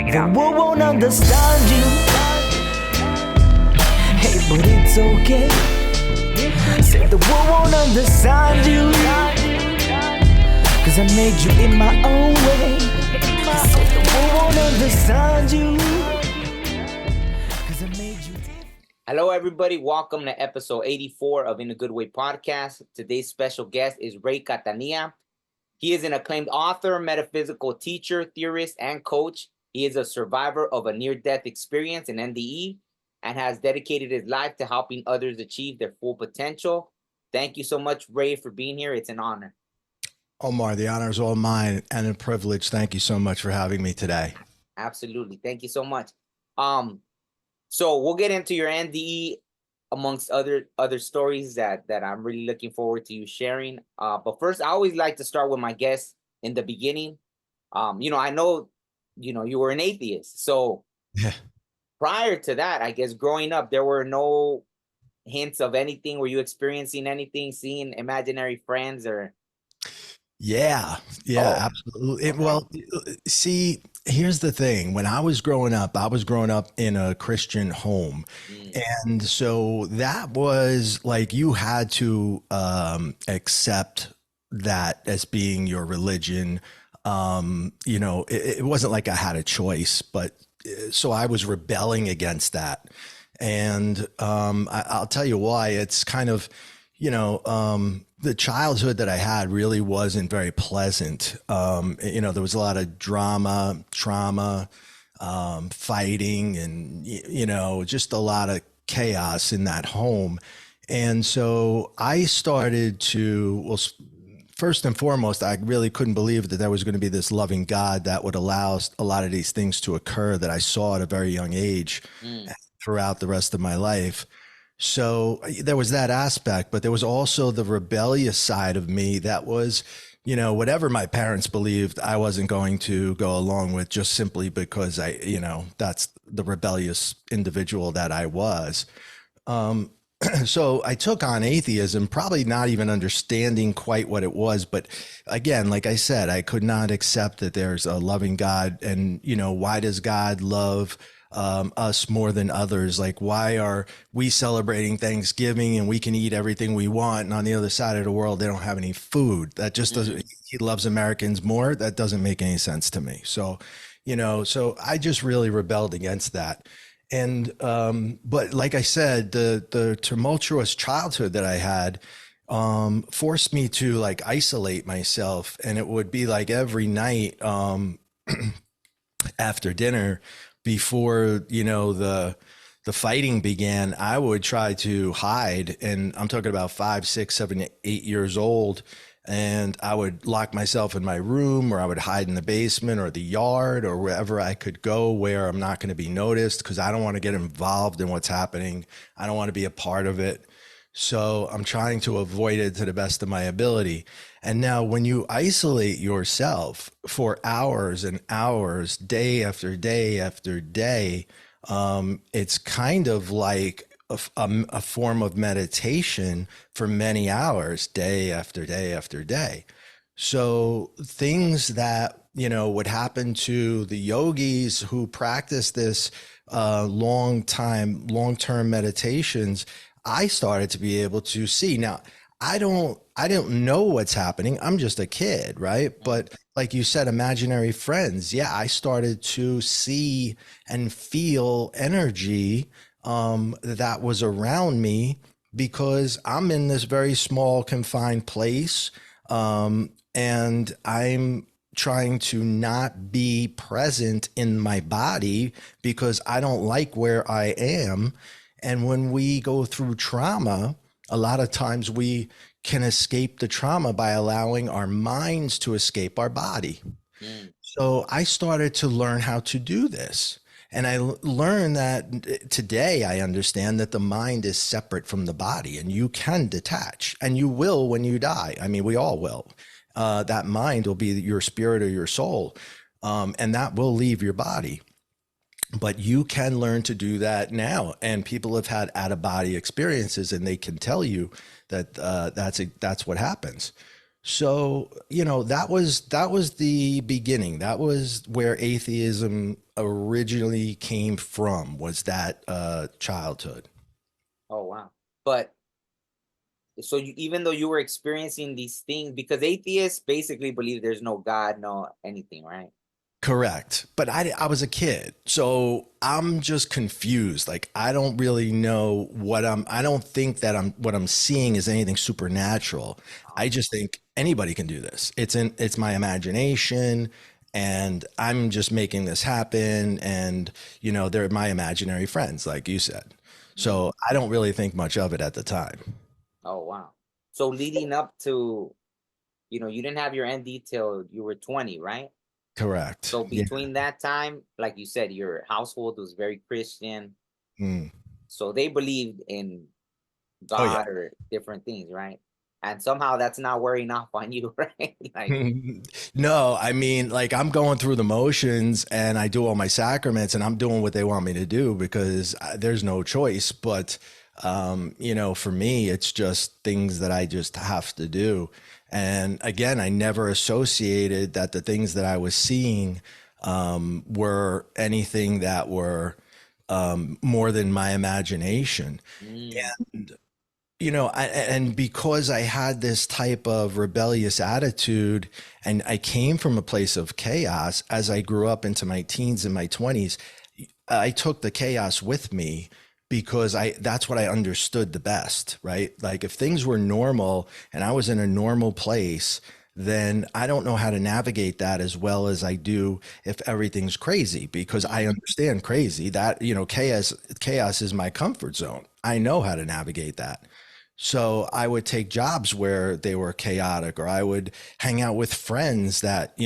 The world won't understand you. Hey, but it's okay. Said the world won't understand you. Cause I made you in my own way. Said the world won't understand you. Cause I made you different. Hello, everybody. Welcome to episode 84 of In a Good Way podcast. Today's special guest is Catania. He is an acclaimed author, metaphysical teacher, theorist, and coach. He is a survivor of a near-death experience in NDE and has dedicated his life to helping others achieve their full potential. Thank you so much, Ray, for being here. It's an honor. Omar, the honor is all mine and a privilege. Thank you so much for having me today. Absolutely. Thank you so much. So we'll get into your NDE amongst other stories that I'm really looking forward to you sharing. But first, I always like to start with my guests in the beginning. I know, you were an atheist. So yeah. Prior to that, I guess growing up, there were no hints of anything. Were you experiencing anything, seeing imaginary friends or? Yeah, absolutely. Well, see, here's the thing. When I was growing up in a Christian home. And so that was like, you had to accept that as being your religion. It wasn't like I had a choice, but so I was rebelling against that. And I'll tell you why. It's kind of, the childhood that I had really wasn't very pleasant. There was a lot of drama, trauma, fighting, and, just a lot of chaos in that home. And so I started to, first and foremost, I really couldn't believe that there was going to be this loving God that would allow a lot of these things to occur that I saw at a very young age throughout the rest of my life. So there was that aspect, but there was also the rebellious side of me that was, whatever my parents believed, I wasn't going to go along with just simply because that's the rebellious individual that I was. So I took on atheism, probably not even understanding quite what it was. But again, like I said, I could not accept that there's a loving God. And, why does God love us more than others? Like, why are we celebrating Thanksgiving and we can eat everything we want, and on the other side of the world they don't have any food? That just doesn't. He loves Americans more. That doesn't make any sense to me. So so I just really rebelled against that. And but like I said, the tumultuous childhood that I had forced me to like isolate myself. And it would be like every night after dinner, before, the fighting began, I would try to hide. And I'm talking about 5, 6, 7, 8 years old. And I would lock myself in my room, or I would hide in the basement or the yard or wherever I could go where I'm not going to be noticed, because I don't want to get involved in what's happening. I don't want to be a part of it. So I'm trying to avoid it to the best of my ability. And now when you isolate yourself for hours and hours, day after day after day, it's kind of like a form of meditation for many hours, day after day after day. So things that, would happen to the yogis who practice this long-term meditations, I started to be able to see. Now, I don't know what's happening. I'm just a kid, right? But like you said, imaginary friends. Yeah, I started to see and feel energy that was around me, because I'm in this very small, confined place. And I'm trying to not be present in my body because I don't like where I am. And when we go through trauma, a lot of times we can escape the trauma by allowing our minds to escape our body. So I started to learn how to do this. And I learned that today I understand that the mind is separate from the body, and you can detach, and you will when you die. I mean, we all will. That mind will be your spirit or your soul, and that will leave your body. But you can learn to do that now. And people have had out-of-body experiences, and they can tell you that that's what happens. So, that was the beginning. That was where atheism originally came from, was that childhood. Oh, wow. But so even though you were experiencing these things, because atheists basically believe there's no God, no anything, right? Correct. But I was a kid, so I'm just confused. Like, I don't really know I don't think that what I'm seeing is anything supernatural. I just think anybody can do this. It's my imagination, and I'm just making this happen. And, they're my imaginary friends, like you said. So I don't really think much of it at the time. Oh, wow. So leading up to, you didn't have your ND till you were 20, right? Correct. So between that time, like you said, your household was very Christian. Mm. So they believed in God. Oh, yeah. Or different things, right? And somehow that's not wearing off on you, right? Like, No, I mean, like, I'm going through the motions and I do all my sacraments and I'm doing what they want me to do because there's no choice. But, for me, it's just things that I just have to do. And again, I never associated that the things that I was seeing were anything that were more than my imagination. And and because I had this type of rebellious attitude and I came from a place of chaos as I grew up into my teens and my 20s, I took the chaos with me because that's what I understood the best, right? Like, if things were normal and I was in a normal place, then I don't know how to navigate that as well as I do if everything's crazy, because I understand crazy, that, chaos is my comfort zone. I know how to navigate that. So I would take jobs where they were chaotic, or I would hang out with friends that,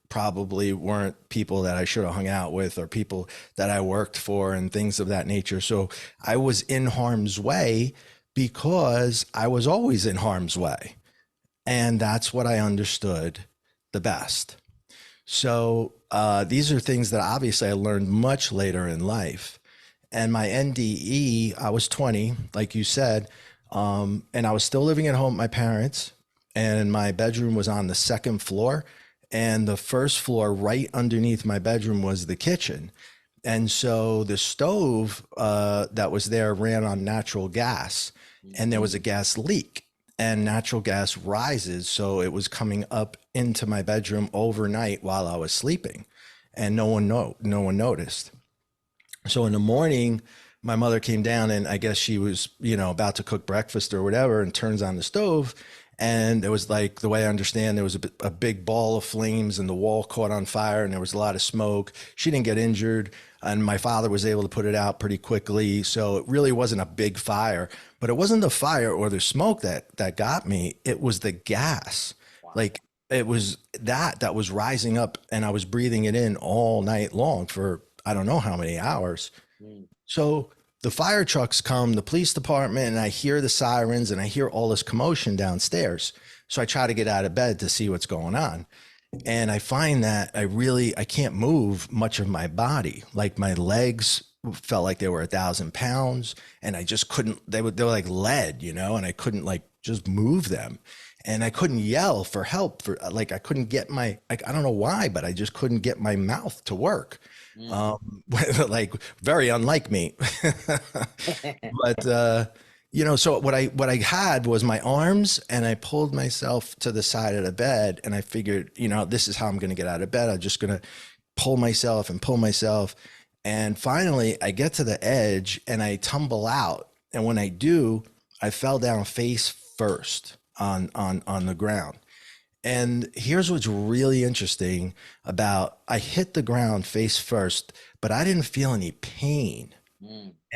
probably weren't people that I should have hung out with, or people that I worked for and things of that nature. So I was in harm's way because I was always in harm's way. And that's what I understood the best. So these are things that obviously I learned much later in life. And my NDE, I was 20, like you said, and I was still living at home with my parents, and my bedroom was on the second floor, and the first floor right underneath my bedroom was the kitchen. And so the stove that was there ran on natural gas, and there was a gas leak, and natural gas rises. So it was coming up into my bedroom overnight while I was sleeping, and no one noticed. So in the morning, my mother came down, and I guess she was, about to cook breakfast or whatever, and turns on the stove. And it was like, the way I understand, there was a big ball of flames and the wall caught on fire and there was a lot of smoke. She didn't get injured, and my father was able to put it out pretty quickly. So it really wasn't a big fire, but it wasn't the fire or the smoke that got me. It was the gas. Wow. Like, it was that was rising up, and I was breathing it in all night long for I don't know how many hours. So the fire trucks come, the police department, and I hear the sirens and I hear all this commotion downstairs. So I try to get out of bed to see what's going on. And I find that I can't move much of my body. Like, my legs felt like they were 1,000 pounds, and I just couldn't, they were like lead, and I couldn't just move them. And I couldn't yell for help I couldn't get I don't know why, but I just couldn't get my mouth to work. Very unlike me. But, so what I had was my arms, and I pulled myself to the side of the bed, and I figured, this is how I'm going to get out of bed. I'm just going to pull myself. And finally I get to the edge and I tumble out. And when I do, I fell down face first on the ground. And here's what's really interesting about, I hit the ground face first, but I didn't feel any pain.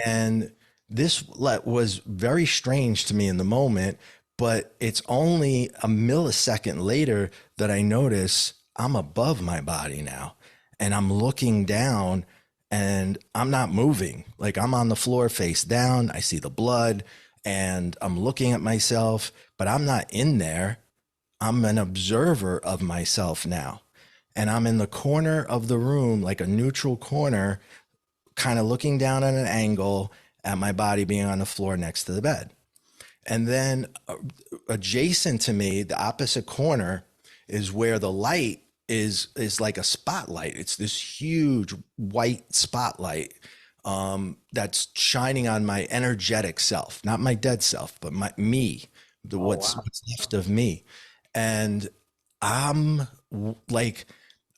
And this was very strange to me in the moment, but it's only a millisecond later that I notice I'm above my body now, and I'm looking down and I'm not moving. Like, I'm on the floor face down. I see the blood and I'm looking at myself, but I'm not in there. I'm an observer of myself now. And I'm in the corner of the room, like a neutral corner, kind of looking down at an angle at my body being on the floor next to the bed. And then adjacent to me, the opposite corner, is where the light is like a spotlight. It's this huge white spotlight that's shining on my energetic self, not my dead self, but me, what's left of me. And I'm like,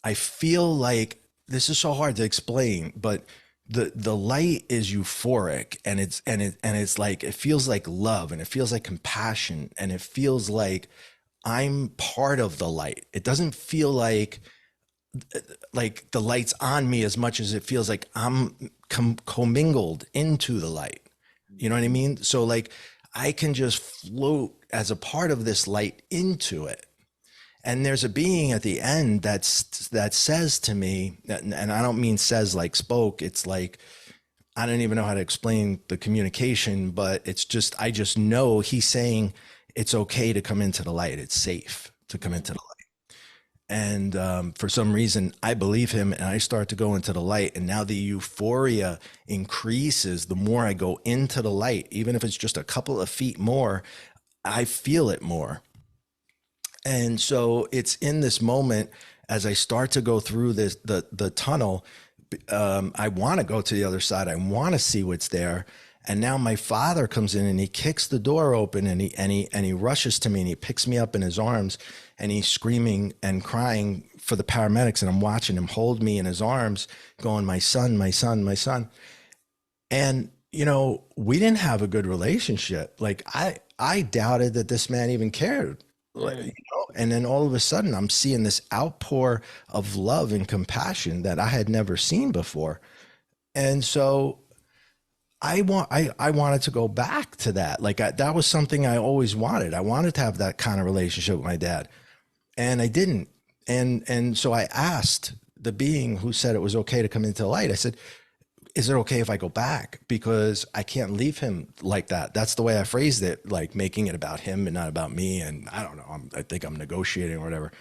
I feel like, this is so hard to explain, but the light is euphoric, and it's like, it feels like love, and it feels like compassion, and it feels like I'm part of the light. It doesn't feel like the light's on me as much as it feels like I'm commingled into the light. You know what I mean? So like, I can just float as a part of this light into it. And there's a being at the end that says to me, and I don't mean says like spoke, it's like, I don't even know how to explain the communication, but it's just, I just know he's saying it's okay to come into the light. It's safe to come into the light. And for some reason, I believe him, and I start to go into the light. And now the euphoria increases the more I go into the light. Even if it's just a couple of feet more, I feel it more. And so it's in this moment, as I start to go through the tunnel, I want to go to the other side. I want to see what's there. And now my father comes in, and he kicks the door open, and he rushes to me, and he picks me up in his arms, and he's screaming and crying for the paramedics. And I'm watching him hold me in his arms, going, my son, my son, my son. And, you know, we didn't have a good relationship. Like I doubted that this man even cared. You know? And then all of a sudden I'm seeing this outpour of love and compassion that I had never seen before. And so I wanted to go back to that. Like that was something I always wanted. I wanted to have that kind of relationship with my dad, and I didn't. And so I asked the being who said it was okay to come into the light. I said, is it okay if I go back? Because I can't leave him like that. That's the way I phrased it, like making it about him and not about me. And I don't know, I think I'm negotiating or whatever.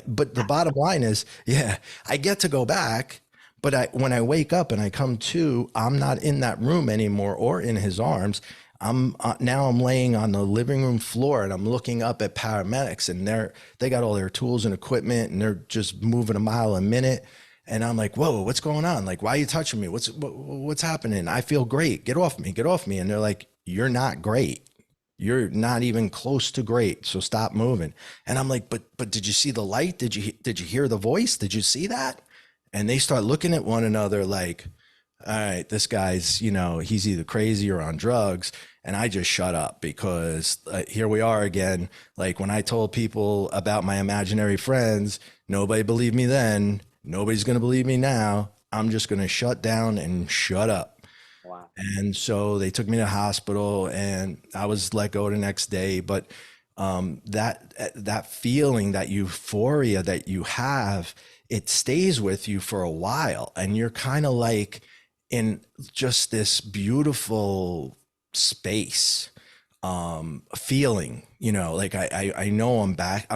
But the bottom line is, yeah, I get to go back, but when I wake up and I come to, I'm not in that room anymore or in his arms. Now I'm laying on the living room floor, and I'm looking up at paramedics, and they got all their tools and equipment, and they're just moving a mile a minute. And I'm like, whoa, what's going on? Like, why are you touching me? What's happening? I feel great. Get off me. Get off me. And they're like, you're not great. You're not even close to great. So stop moving. And I'm like, but did you see the light? Did you hear the voice? Did you see that? And they start looking at one another like, all right, this guy's, you know, he's either crazy or on drugs. And I just shut up, because here we are again. Like when I told people about my imaginary friends, nobody believed me then. Nobody's going to believe me now. I'm just going to shut down and shut up. Wow. And so they took me to the hospital, and I was let go the next day. But that feeling, that euphoria that you have, it stays with you for a while. And you're kind of like in just this beautiful space, feeling, you know, like I know I'm back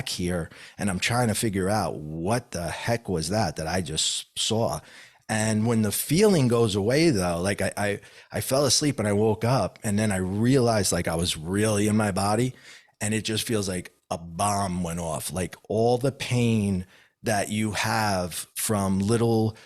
here, and I'm trying to figure out what the heck was that I just saw. And when the feeling goes away though, like I fell asleep and I woke up, and then I realized like I was really in my body, and it just feels like a bomb went off. Like all the pain that you have from little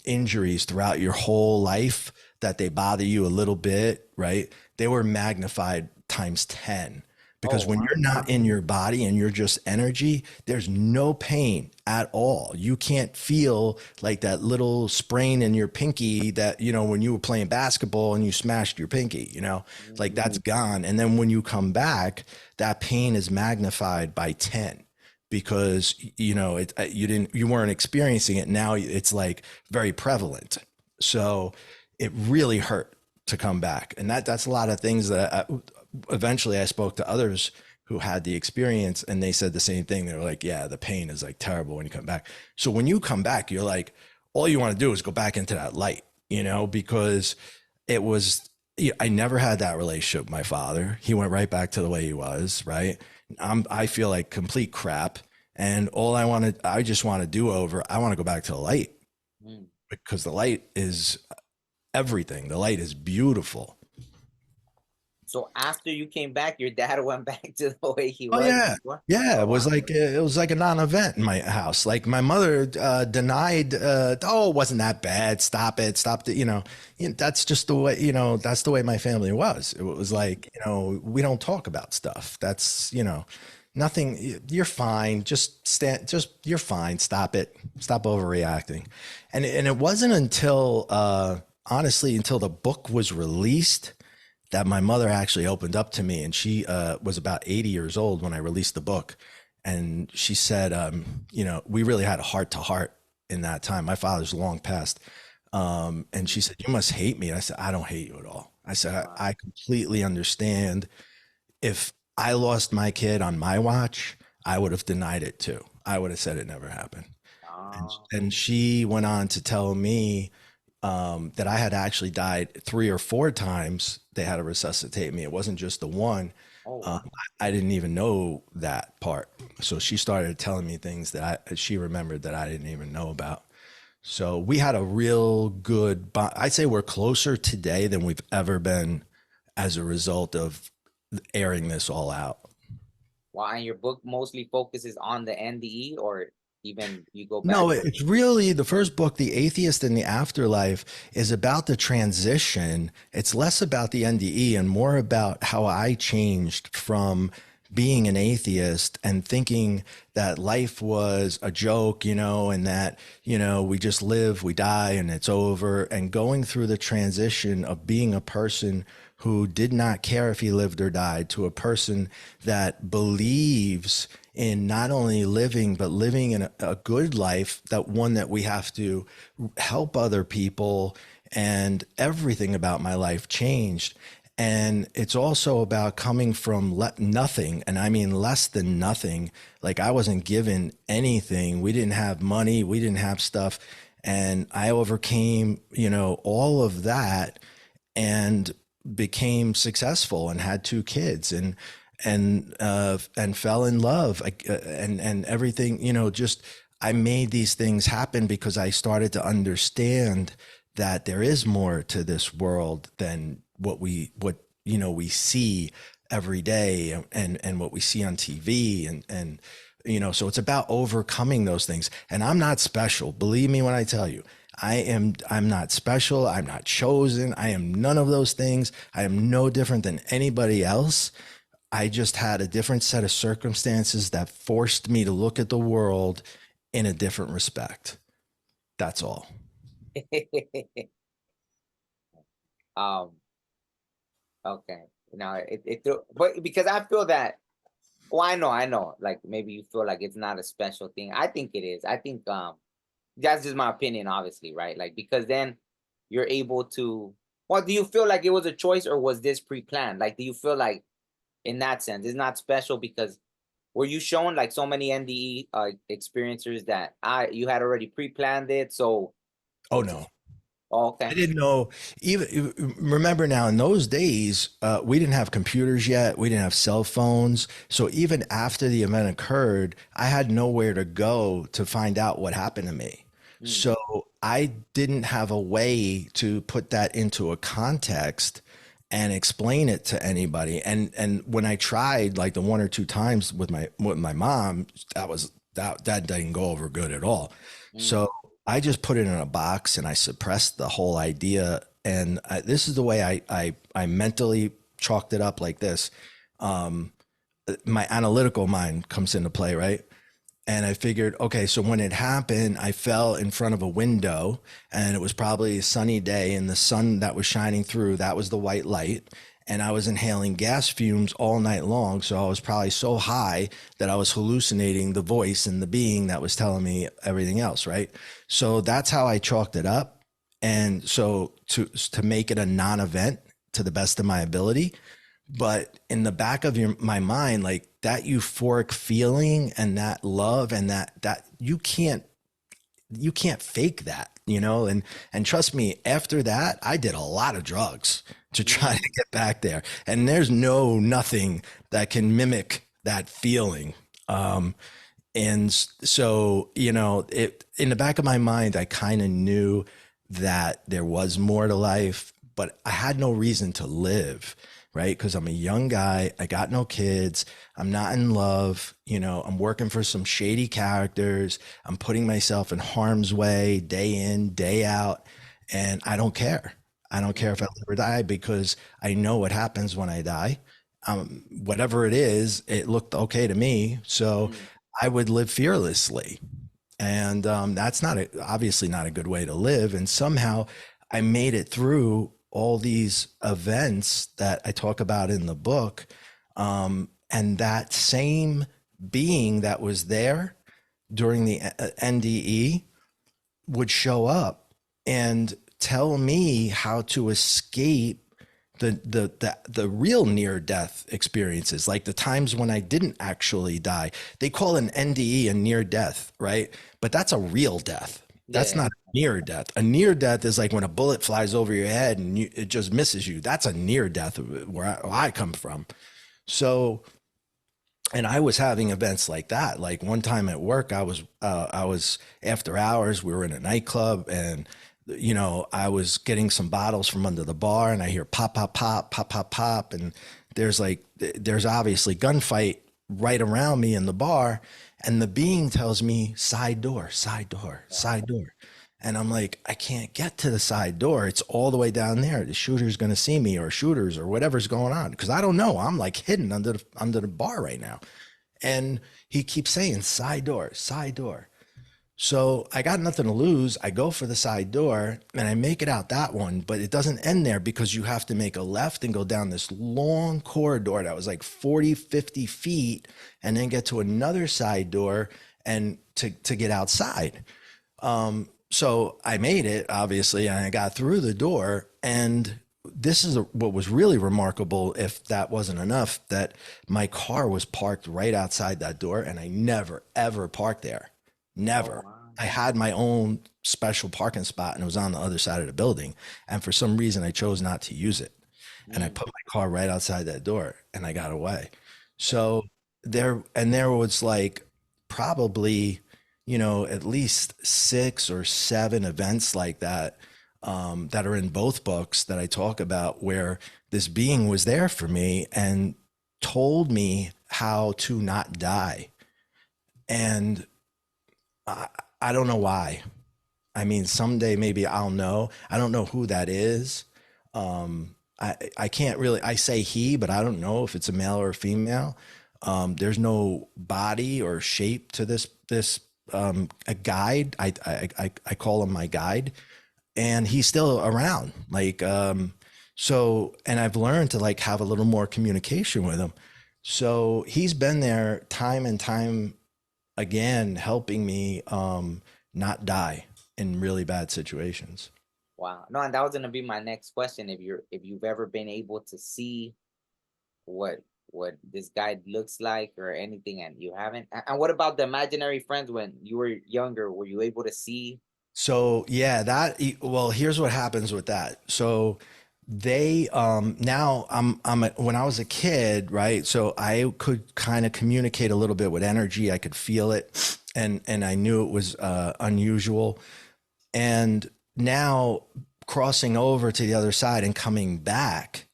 injuries throughout your whole life, that they bother you a little bit, right? They were magnified times 10, because when you're not in your body and you're just energy, there's no pain at all. You can't feel like that little sprain in your pinky that, you know, when you were playing basketball and you smashed your pinky, you know, like that's gone. And then when you come back, that pain is magnified by 10, because, you know, you weren't experiencing it. Now it's like very prevalent. So it really hurt to come back. And that's a lot of things that eventually I spoke to others who had the experience, and they said the same thing. They were like, yeah, the pain is like terrible when you come back. So when you come back, you're like, all you want to do is go back into that light, you know, because I never had that relationship with my father. He went right back to the way he was, right? I feel like complete crap. And I just want to do over. I want to go back to the light, because the light is everything. The light is beautiful. So after you came back, your dad went back to the way he Oh was yeah. before? Yeah, Oh, wow. it was like a non-event in my house. Like my mother denied, oh, it wasn't that bad. Stop it. Stop it. That's just the way, that's the way my family was. It was like, we don't talk about stuff. That's, nothing. You're fine. You're fine. Stop it. Stop overreacting. And it wasn't until, honestly, until the book was released that my mother actually opened up to me. And she was about 80 years old when I released the book. And she said, we really had a heart to heart in that time. My father's long passed. And she said, you must hate me. And I said, I don't hate you at all. I said, I completely understand. If I lost my kid on my watch, I would have denied it too. I would have said it never happened. And she went on to tell me that I had actually died 3 or 4 times. They had to resuscitate me. It wasn't just the one. I didn't even know that part. So she started telling me things that she remembered that I didn't even know about. So we had a real good bond. I'd say we're closer today than we've ever been as a result of airing this all out. Wow, and your book mostly focuses on the NDE, or even you go back? No, it's really the first book, The Atheist and the Afterlife, is about the transition. It's less about the NDE and more about how I changed from being an atheist and thinking that life was a joke, and that, we just live, we die, and it's over, and going through the transition of being a person who did not care if he lived or died to a person that believes in not only living, but living in a good life, that one that we have to help other people, and everything about my life changed. And it's also about coming from nothing. And I mean, less than nothing. Like I wasn't given anything. We didn't have money. We didn't have stuff. And I overcame, all of that and became successful and had 2 kids and fell in love and everything, just I made these things happen because I started to understand that there is more to this world than what we see every day and what we see on TV and so it's about overcoming those things. And I'm not special. Believe me when I tell you, I'm not special. I'm not chosen. I am none of those things. I am no different than anybody else. I just had a different set of circumstances that forced me to look at the world in a different respect. That's all. Okay. Now but because I feel that, well, I know, like maybe you feel like it's not a special thing. I think it is. I think that's just my opinion, obviously, right? Like, because then you're able to, well, do you feel like it was a choice or was this pre-planned? Like, do you feel like in that sense, it's not special because were you shown like so many NDE experiencers that you had already pre-planned it? So, oh no. Oh, okay. I didn't know. Even remember now, in those days, we didn't have computers yet. We didn't have cell phones. So even after the event occurred, I had nowhere to go to find out what happened to me. So I didn't have a way to put that into a context and explain it to anybody. And when I tried, like the 1 or 2 times with my mom, that didn't go over good at all. So I just put it in a box and I suppressed the whole idea. And this is the way I mentally chalked it up like this. My analytical mind comes into play, right? And I figured, okay, so when it happened, I fell in front of a window and it was probably a sunny day and the sun that was shining through, that was the white light. And I was inhaling gas fumes all night long. So I was probably so high that I was hallucinating the voice and the being that was telling me everything else, right? So that's how I chalked it up. And so to make it a non-event to the best of my ability, but in the back of my mind, like that euphoric feeling and that love and that you can't fake that, and trust me, after that, I did a lot of drugs to try to get back there. And there's nothing that can mimic that feeling. And so, in the back of my mind, I kind of knew that there was more to life, but I had no reason to live right? Because I'm a young guy. I got no kids. I'm not in love. You know, I'm working for some shady characters. I'm putting myself in harm's way day in, day out. And I don't care. I don't care if I live or die, because I know what happens when I die. Whatever it is, it looked okay to me. So I would live fearlessly. And that's obviously not a good way to live. And somehow I made it through all these events that I talk about in the book. And that same being that was there during the NDE would show up and tell me how to escape the real near death experiences, like the times when I didn't actually die. They call an NDE a near death, right? But that's a real death. That's not a near death. A near death is like when a bullet flies over your head and it just misses you. That's a near death where I come from. So, and I was having events like that. Like one time at work, I was after hours, we were in a nightclub, and you know, I was getting some bottles from under the bar, and I hear pop, pop, pop, pop, pop, pop. And there's obviously gunfight right around me in the bar. And the being tells me side door, side door, side door. And I'm like, I can't get to the side door. It's all the way down there. The shooter's going to see me, or shooters, or whatever's going on. Cause I don't know. I'm like hidden under the bar right now. And he keeps saying side door, side door. So I got nothing to lose. I go for the side door and I make it out that one, but it doesn't end there, because you have to make a left and go down this long corridor that was like 40, 50 feet, and then get to another side door and to get outside. So I made it, obviously, and I got through the door. And this is what was really remarkable, if that wasn't enough, that my car was parked right outside that door, and I never, ever parked there. Never. Oh, wow. I had my own special parking spot, and it was on the other side of the building. And for some reason, I chose not to use it. And I put my car right outside that door, and I got away. So there was like probably, you know, at least 6 or 7 events like that, that are in both books that I talk about, where this being was there for me and told me how to not die. And I don't know why. I mean, someday maybe I'll know. I don't know who that is. I can't really, I say he, but I don't know if it's a male or a female. There's no body or shape to this a guide. I call him my guide, and he's still around. Like, so, and I've learned to like have a little more communication with him. So he's been there time and time again, helping me not die in really bad situations. Wow. No, and that was going to be my next question. If you've ever been able to see what this guy looks like or anything, and you haven't. And what about the imaginary friends when you were younger? Were you able to see? So yeah, well, here's what happens with that. So they now when I was a kid, right? So I could kind of communicate a little bit with energy. I could feel it, and I knew it was unusual. And now crossing over to the other side and coming back,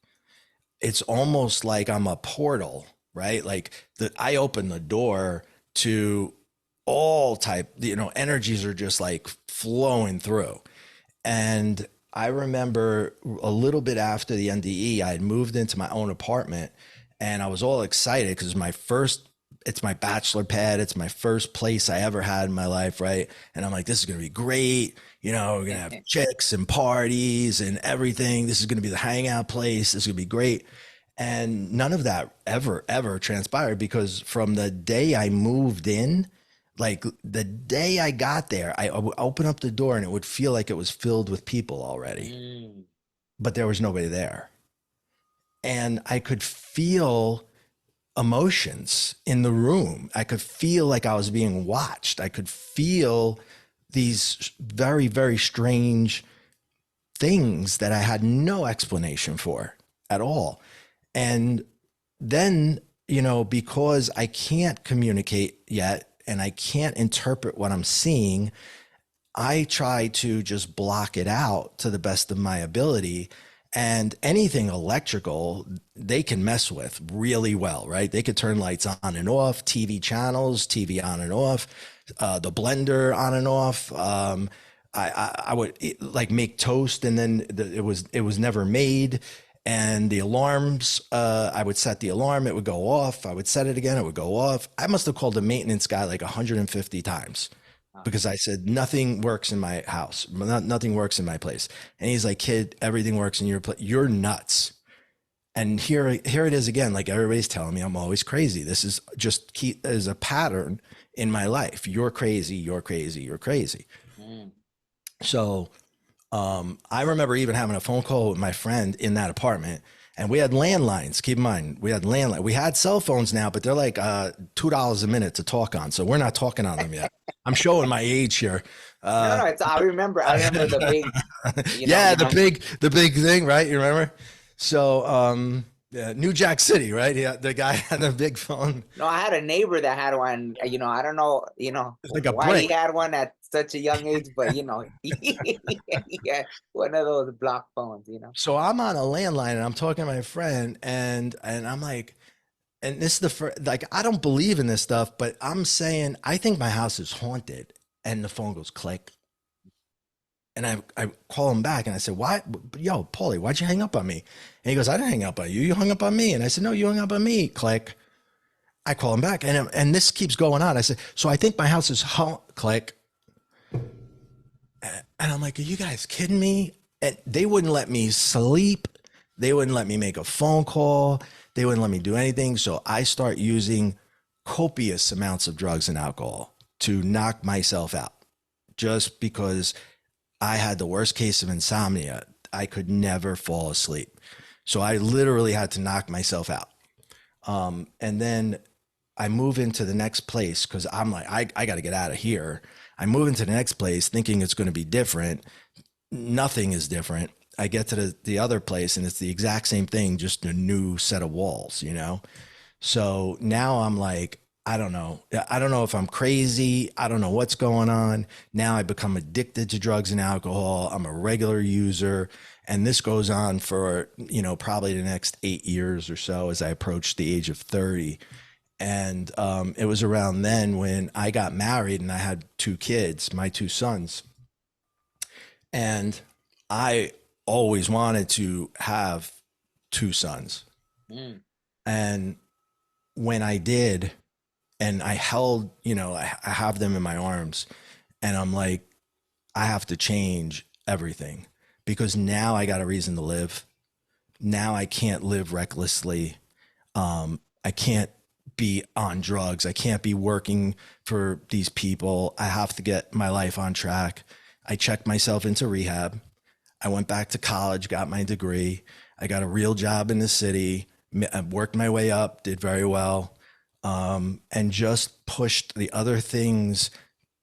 it's almost like I'm a portal, right? Like I open the door to all type, energies are just like flowing through. And I remember a little bit after the NDE, I had moved into my own apartment, and I was all excited because it's my bachelor pad. It's my first place I ever had in my life. Right. And I'm like, this is going to be great. We're going to have chicks and parties and everything. This is going to be the hangout place. This is going to be great. And none of that ever transpired, because from the day I moved in, like the day I got there, I would open up the door and it would feel like it was filled with people already, but there was nobody there. And I could feel emotions in the room. I could feel like I was being watched. I could feel these very, very strange things that I had no explanation for at all. And then, because I can't communicate yet, and I can't interpret what I'm seeing, I try to just block it out to the best of my ability. And anything electrical, they can mess with really well, right? They could turn lights on and off, TV channels, TV on and off, the blender on and off. I would like make toast, and then it was never made. And the alarms, I would set the alarm, it would go off. I would set it again, it would go off. I must have called the maintenance guy like 150 times. Because I said, nothing works in my house. Nothing works in my place. And he's like, kid, everything works in your place. You're nuts. And here it is again. Like everybody's telling me I'm always crazy. This is just as a pattern in my life. You're crazy. You're crazy. You're crazy. So I remember even having a phone call with my friend in that apartment. And we had landlines. Keep in mind, we had landline. We had cell phones now, but they're like $2 a minute to talk on. So we're not talking on them yet. I'm showing my age here. No, I remember the big. Yeah, the big thing, right? You remember? So, yeah, New Jack City, right? Yeah, the guy had a big phone. No, I had a neighbor that had one. I don't know, like a why brick. he had one at such a young age, but he had one of those block phones. So I'm on a landline and I'm talking to my friend, and I'm like, and this is the first, like, I don't believe in this stuff, but I'm saying I think my house is haunted, and the phone goes click. And I call him back and I said, why, yo, Paulie, why'd you hang up on me? And he goes, I didn't hang up on you. You hung up on me. And I said, no, you hung up on me. Click. I call him back and this keeps going on. I said, so I think my house is click. And I'm like, are you guys kidding me? And they wouldn't let me sleep. They wouldn't let me make a phone call. They wouldn't let me do anything. So I start using copious amounts of drugs and alcohol to knock myself out, just because I had the worst case of insomnia. I could never fall asleep. So I literally had to knock myself out. And then I move into the next place because I'm like, I got to get out of here. I move into the next place thinking it's going to be different. Nothing is different. I get to the other place and it's the exact same thing, just a new set of walls, So now I'm like, I don't know if I'm crazy. I don't know what's going on. Now I become addicted to drugs and alcohol. I'm a regular user. And this goes on for, probably the next 8 years or so as I approach the age of 30. And it was around then when I got married and I had 2 kids, my 2 sons. And I always wanted to have 2 sons. And when I did, and I held, I have them in my arms, and I'm like, I have to change everything because now I got a reason to live. Now I can't live recklessly. I can't be on drugs. I can't be working for these people. I have to get my life on track. I checked myself into rehab. I went back to college, got my degree. I got a real job in the city. I worked my way up, did very well. And just pushed the other things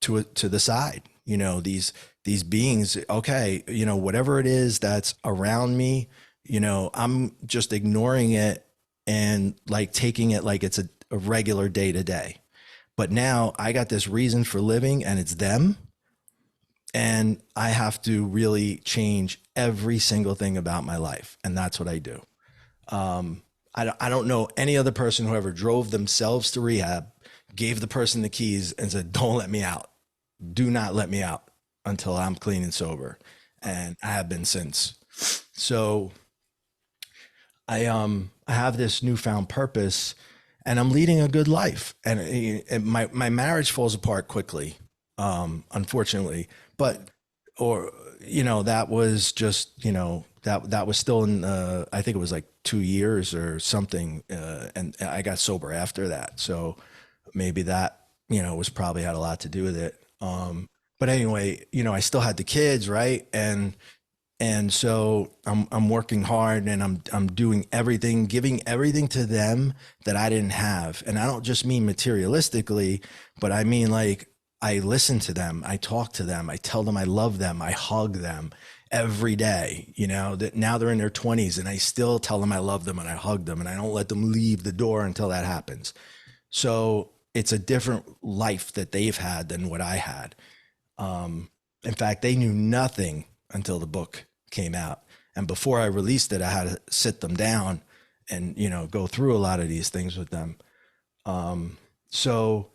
to the side, these beings. Okay. Whatever it is that's around me, I'm just ignoring it and like taking it like it's a regular day to day. But now I got this reason for living and it's them. And I have to really change every single thing about my life. And that's what I do. I don't know any other person who ever drove themselves to rehab, gave the person the keys and said, don't let me out. Do not let me out until I'm clean and sober. And I have been since. So I have this newfound purpose and I'm leading a good life. And my marriage falls apart quickly, unfortunately. But, that was just, that was still in, I think it was like 2 years or something. And I got sober after that. So maybe that, was probably had a lot to do with it. But anyway, I still had the kids. Right. And so I'm working hard and I'm doing everything, giving everything to them that I didn't have. And I don't just mean materialistically, but I mean, like, I listen to them. I talk to them. I tell them I love them. I hug them every day, that now they're in their 20s and I still tell them I love them and I hug them and I don't let them leave the door until that happens. So it's a different life that they've had than what I had. In fact, they knew nothing until the book came out. And before I released it, I had to sit them down and, you know, go through a lot of these things with them. So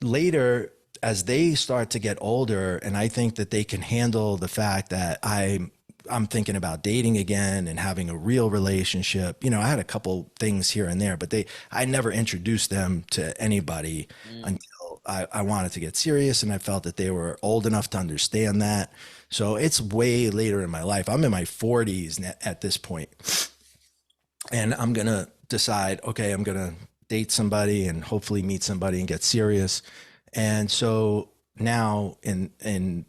later, as they start to get older, and I think that they can handle the fact that I'm thinking about dating again and having a real relationship. You know, I had a couple things here and there, but I never introduced them to anybody until I wanted to get serious, and I felt that they were old enough to understand that. So it's way later in my life. I'm in my 40s at this point, and I'm going to decide, okay, I'm going to date somebody and hopefully meet somebody and get serious. And so now in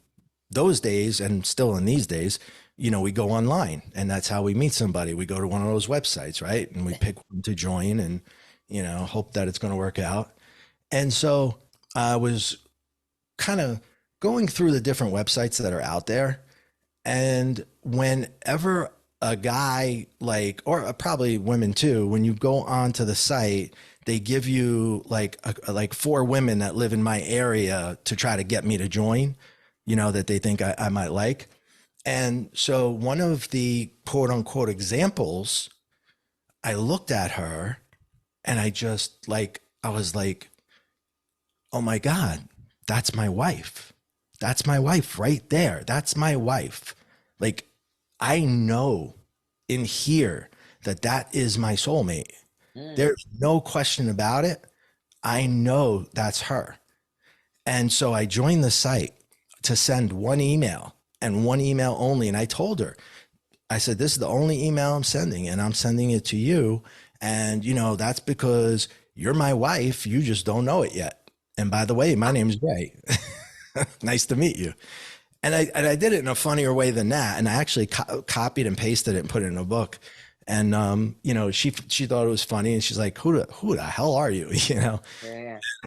those days, and still in these days, you know, we go online, and that's how we meet somebody. We go to one of those websites, right? And we pick one to join and, you know, hope that it's going to work out. And so I was kind of going through the different websites that are out there. And whenever a guy, like, or probably women too, when you go onto the site, they give you like 4 women that live in my area to try to get me to join, you know, that they think I might like. And so one of the quote unquote examples, I looked at her and I was like, oh my God, that's my wife. That's my wife right there. That's my wife. Like, I know in here that is my soulmate. There's no question about it. I know that's her. And so I joined the site to send one email, and one email only. And I told her, I said, this is the only email I'm sending, and I'm sending it to you. And, you know, that's because you're my wife. You just don't know it yet. And by the way, my name's Ray. Nice to meet you. And I did it in a funnier way than that. And I actually copied and pasted it and put it in a book. And, you know, she thought it was funny, and she's like, who the hell are you? You know?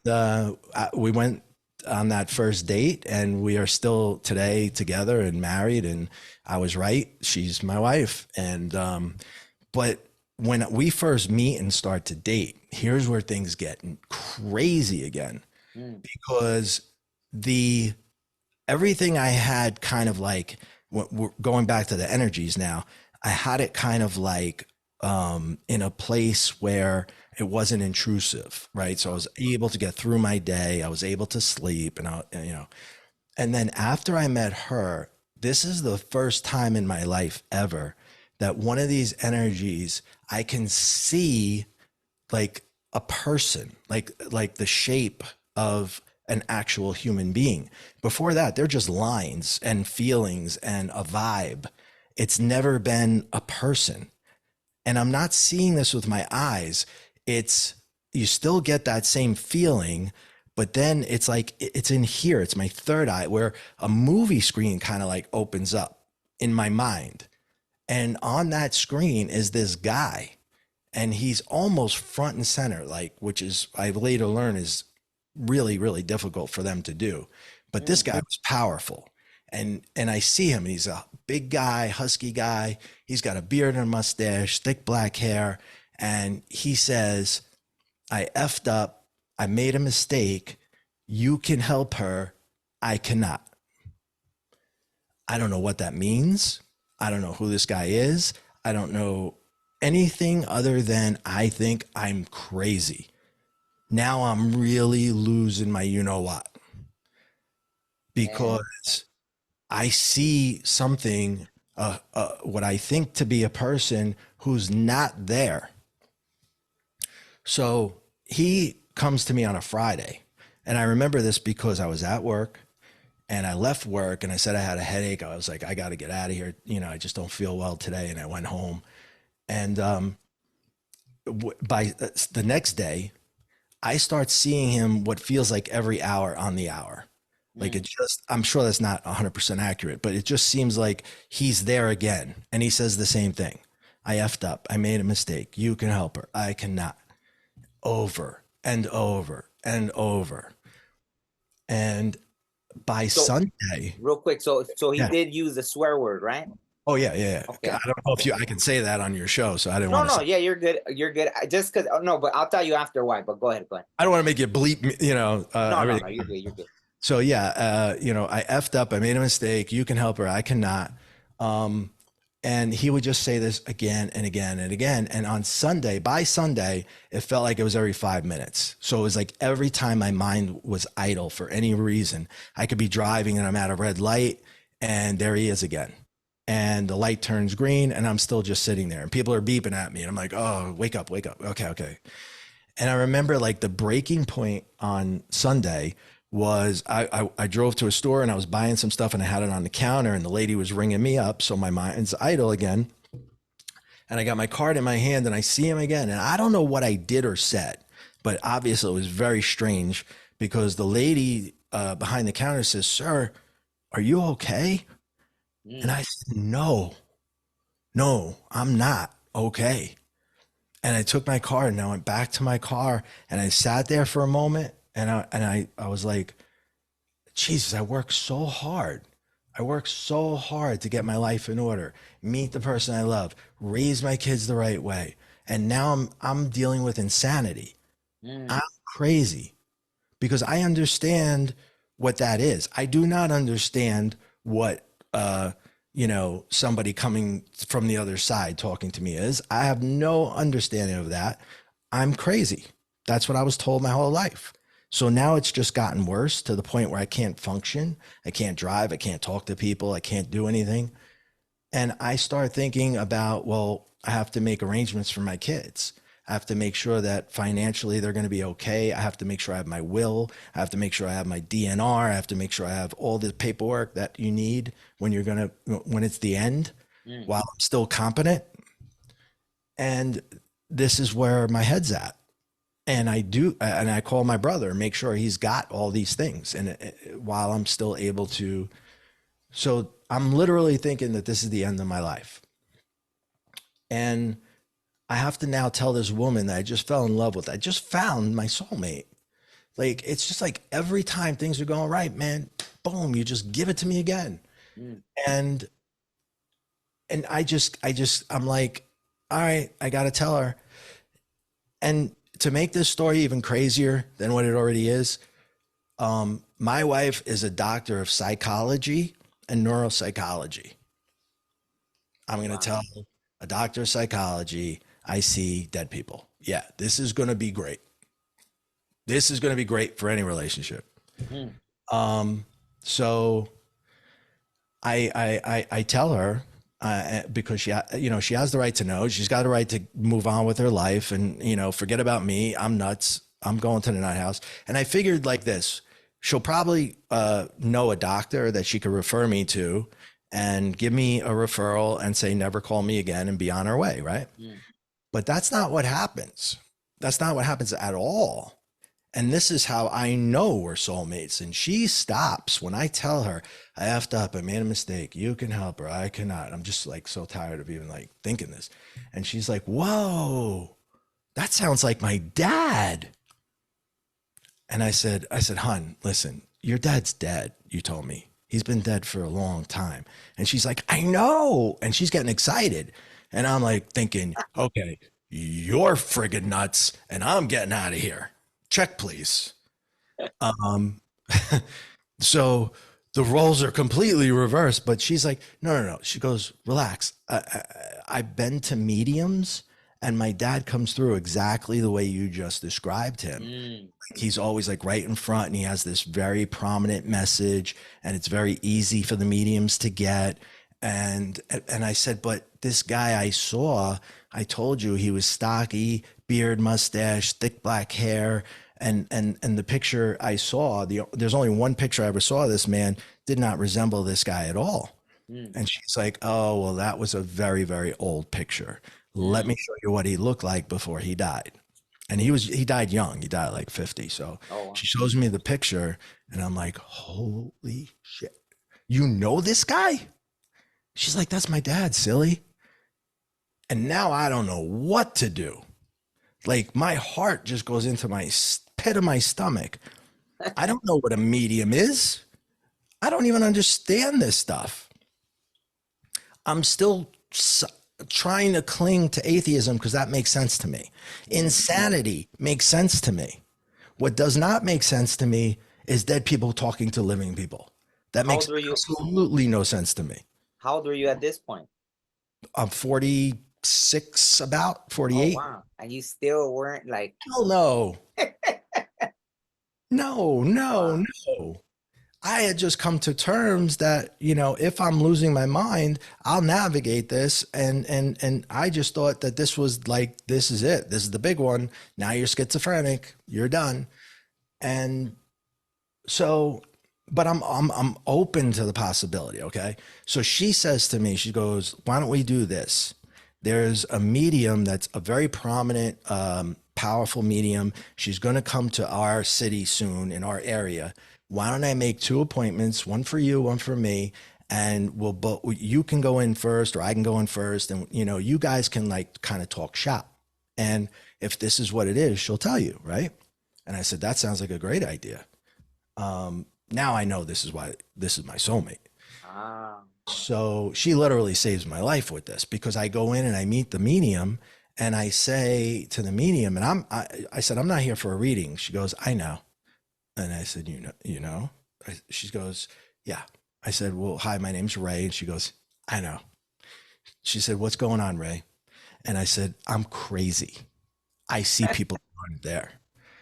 Yeah. We went on that first date, and we are still today together and married, and I was right. She's my wife. And, but when we first meet and start to date, here's where things get crazy again, because everything I had kind of like, we're going back to the energies now, I had it kind of like, in a place where it wasn't intrusive, right? So I was able to get through my day. I was able to sleep, and you know, and then after I met her, this is the first time in my life ever that one of these energies, I can see like a person, like the shape of an actual human being. Before that, they're just lines and feelings and a vibe. It's never been a person. And I'm not seeing this with my eyes. You still get that same feeling, but then it's like, it's in here. It's my third eye, where a movie screen kind of like opens up in my mind. And on that screen is this guy, and he's almost front and center, like, which is, I later learned, is really, really difficult for them to do. But this guy was powerful. And I see him, and he's a big guy, husky guy. He's got a beard and a mustache, thick black hair. And he says, I effed up. I made a mistake. You can help her. I cannot. I don't know what that means. I don't know who this guy is. I don't know anything other than I think I'm crazy. Now I'm really losing my you-know-what. Because I see something, what I think to be a person who's not there. So he comes to me on a Friday, and I remember this because I was at work, and I left work, and I said I had a headache. I was like, I got to get out of here. You know, I just don't feel well today. And I went home, and by the next day, I start seeing him what feels like every hour on the hour. Like, it just, I'm sure that's not 100% accurate, but it just seems like he's there again. And he says the same thing. I effed up. I made a mistake. You can help her. I cannot. Over and over and over. And by Sunday. Real quick. So he did use a swear word, right? Oh, yeah. Okay. I don't know if I can say that on your show, so I didn't want to. No, yeah, you're good. You're good. Just because, no, but I'll tell you after why, but go ahead. I don't want to make you bleep, you know. No, you're good. So yeah, you know, I effed up. I made a mistake. You can help her. I cannot. And he would just say this again and again and again. And on Sunday, by Sunday, it felt like it was every 5 minutes. So it was like every time my mind was idle for any reason, I could be driving and I'm at a red light and there he is again. And the light turns green and I'm still just sitting there and people are beeping at me. And I'm like, oh, wake up, wake up. Okay, okay. And I remember like the breaking point on Sunday was I drove to a store and I was buying some stuff and I had it on the counter and the lady was ringing me up. So my mind's idle again. And I got my card in my hand and I see him again. And I don't know what I did or said, but obviously it was very strange because the lady behind the counter says, "Sir, are you okay?" And I said, no, I'm not okay. And I took my card and I went back to my car and I sat there for a moment. And I was like, Jesus, I worked so hard. I worked so hard to get my life in order, meet the person I love, raise my kids the right way. And now I'm dealing with insanity. I'm crazy because I understand what that is. I do not understand what, somebody coming from the other side talking to me is. I have no understanding of that. I'm crazy. That's what I was told my whole life. So now it's just gotten worse to the point where I can't function. I can't drive. I can't talk to people. I can't do anything. And I start thinking about, well, I have to make arrangements for my kids. I have to make sure that financially they're going to be okay. I have to make sure I have my will. I have to make sure I have my DNR. I have to make sure I have all the paperwork that you need when it's the end, while I'm still competent. And this is where my head's at. And I call my brother and make sure he's got all these things. And while I'm still able to, so I'm literally thinking that this is the end of my life. And I have to now tell this woman that I just fell in love with. I just found my soulmate. Like, it's just like every time things are going right, man, boom, you just give it to me again. And I'm like, all right, I got to tell her. And to make this story even crazier than what it already is, my wife is a doctor of psychology and neuropsychology. I'm going to tell a doctor of psychology, I see dead people. Yeah, this is going to be great. This is going to be great for any relationship. So I tell her, because she has the right to know. She's got the right to move on with her life and, forget about me. I'm nuts. I'm going to the nut house. And I figured like this, she'll probably know a doctor that she could refer me to and give me a referral and say, never call me again and be on her way. Right. But that's not what happens. That's not what happens at all. And this is how I know we're soulmates. And she stops when I tell her I effed up, I made a mistake. You can help her. I cannot. I'm just like so tired of even like thinking this. And she's like, whoa, that sounds like my dad. And I said, hun, listen, your dad's dead. You told me he's been dead for a long time. And she's like, I know. And she's getting excited. And I'm like thinking, okay, you're friggin' nuts and I'm getting out of here. Check, please. So the roles are completely reversed, but she's like, no. She goes, relax. I've been to mediums and my dad comes through exactly the way you just described him. He's always like right in front and he has this very prominent message and it's very easy for the mediums to get. And I said, but this guy I saw, I told you he was stocky, beard, mustache, thick black hair. And the picture I saw, there's only one picture I ever saw of this man, did not resemble this guy at all. And she's like, oh, well, that was a very, very old picture. Let me show you what he looked like before he died. And he died young. He died at like 50. So she shows me the picture and I'm like, holy shit. You know this guy? She's like, that's my dad, silly. And now I don't know what to do. Like my heart just goes into my pit of my stomach. I don't know what a medium is. I don't even understand this stuff. I'm still trying to cling to atheism because that makes sense to me. Insanity makes sense to me. What does not make sense to me is dead people talking to living people. That makes absolutely no sense to me. How old were you at this point? I'm 46, about Oh 48. wow! And you still weren't like, Hell no. No, no, wow. no. I had just come to terms that, you know, if I'm losing my mind, I'll navigate this. And I just thought that this was like, this is it. This is the big one. Now you're schizophrenic. You're done. And so, but I'm open to the possibility. Okay. So she says to me, she goes, why don't we do this? There's a medium that's a very prominent, powerful medium. She's going to come to our city soon, in our area. Why don't I make 2 appointments, one for you, one for me, and we'll both, you can go in first or I can go in first, and you know, you guys can like kind of talk shop. And if this is what it is, she'll tell you, right? And I said, that sounds like a great idea. Now I know this is why this is my soulmate. Ah. So she literally saves my life with this, because I go in and I meet the medium and I say to the medium, and I said, I'm not here for a reading. She goes, I know. And I said, you know, she goes, yeah. I said, well, hi, my name's Ray. And she goes, I know. She said, what's going on, Ray? And I said, I'm crazy. I see people who aren't there.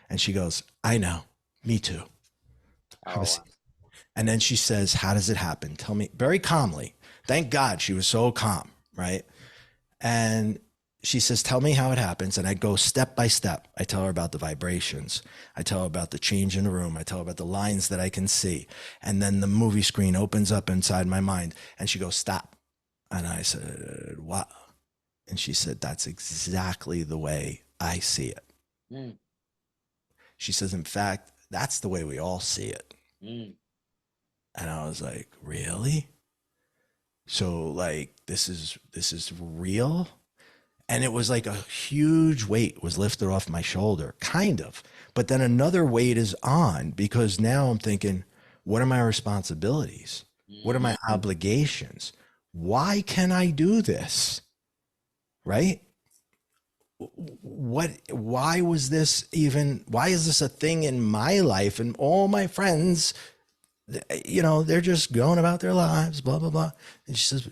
And she goes, I know, me too. Oh, wow. And then she says, how does it happen? Tell me, very calmly. Thank God she was so calm, right? And she says, tell me how it happens. And I go step by step. I tell her about the vibrations. I tell her about the change in the room. I tell her about the lines that I can see. And then the movie screen opens up inside my mind and she goes, stop. And I said, what? And she said, that's exactly the way I see it. Mm. She says, in fact, that's the way we all see it. Mm. And I was like, really? So like, this is real? And it was like a huge weight was lifted off my shoulder, kind of. But then another weight is on, because now I'm thinking, what are my responsibilities? What are my obligations? Why can I do this? Right? Why is this a thing in my life? And all my friends, you know, they're just going about their lives, blah, blah, blah. And she says,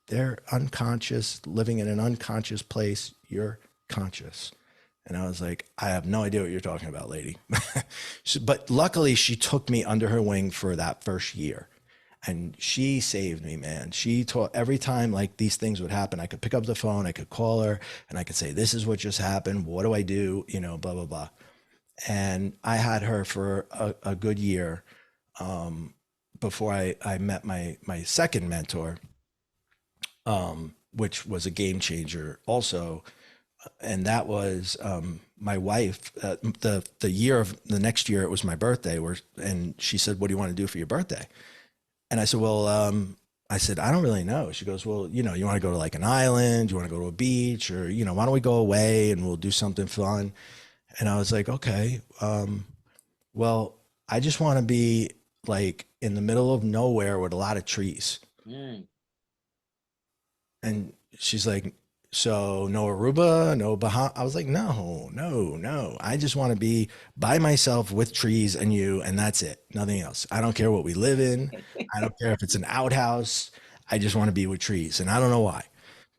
they're unconscious, living in an unconscious place. You're conscious. And I was like, I have no idea what you're talking about, lady. But luckily she took me under her wing for that first year. And she saved me, man. She taught every time like these things would happen, I could pick up the phone, I could call her and I could say, this is what just happened. What do I do? You know, blah, blah, blah. And I had her for a good year before I met my second mentor, which was a game changer also. And that was my wife. The next year, it was my birthday, and she said, what do you want to do for your birthday? And I said, well, I said, I don't really know. She goes, well, you know, you want to go to like an island, you want to go to a beach, or, you know, why don't we go away and we'll do something fun? And I was like, okay, well, I just want to be like in the middle of nowhere with a lot of trees. Mm. And she's like, so no Aruba, no Bahamas. I was like, no. I just want to be by myself with trees and you, and that's it. Nothing else. I don't care what we live in. I don't care if it's an outhouse. I just want to be with trees. And I don't know why.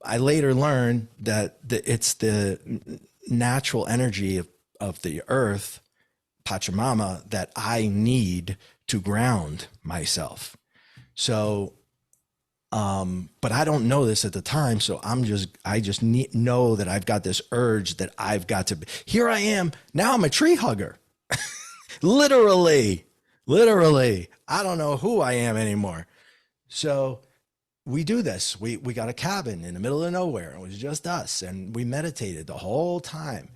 I later learned that it's the natural energy of the earth, Pachamama, that I need to ground myself. So, but I don't know this at the time. So I just know that I've got this urge that I've got to be. Here I am. Now I'm a tree hugger. Literally. I don't know who I am anymore. So we do this. We got a cabin in the middle of nowhere. It was just us. And we meditated the whole time.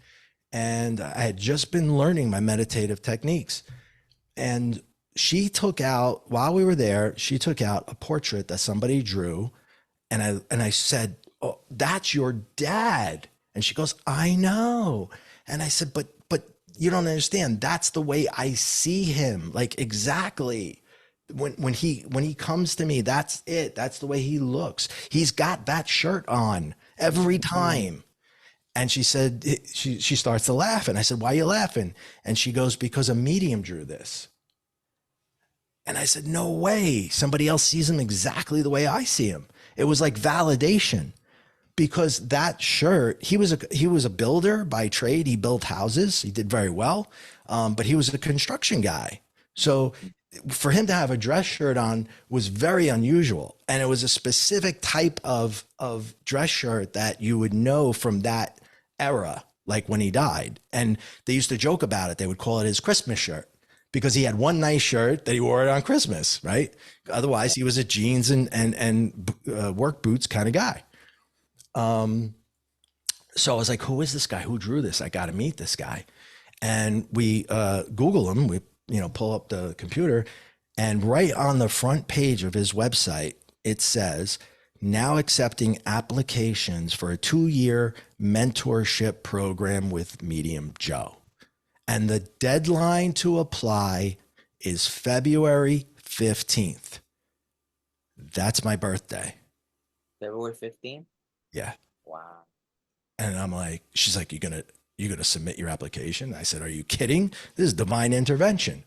And I had just been learning my meditative techniques. And she took out, while we were there, she took out a portrait that somebody drew. And I said, oh, that's your dad. And she goes, I know. And I said, but you don't understand. That's the way I see him. Like exactly. When he comes to me, that's it. That's the way he looks. He's got that shirt on every time. And she said, she starts to laugh. And I said, why are you laughing? And she goes, because a medium drew this. And I said, no way. Somebody else sees him exactly the way I see him. It was like validation. because that shirt, he was a builder by trade. He built houses. He did very well. But he was a construction guy. So for him to have a dress shirt on was very unusual. And it was a specific type of dress shirt that you would know from that era, like when he died. And they used to joke about it. They would call it his Christmas shirt because he had one nice shirt that he wore it on Christmas, right? Otherwise, he was a jeans and work boots kind of guy. So I was like, who is this guy? Who drew this? I got to meet this guy. And we Google him. We pull up the computer, and right on the front page of his website, it says, now accepting applications for a 2-year mentorship program with Medium Joe. And the deadline to apply is February 15th. That's my birthday. February 15th? Yeah. Wow. And I'm like, she's like, you gonna submit your application? I said, are you kidding? This is divine intervention.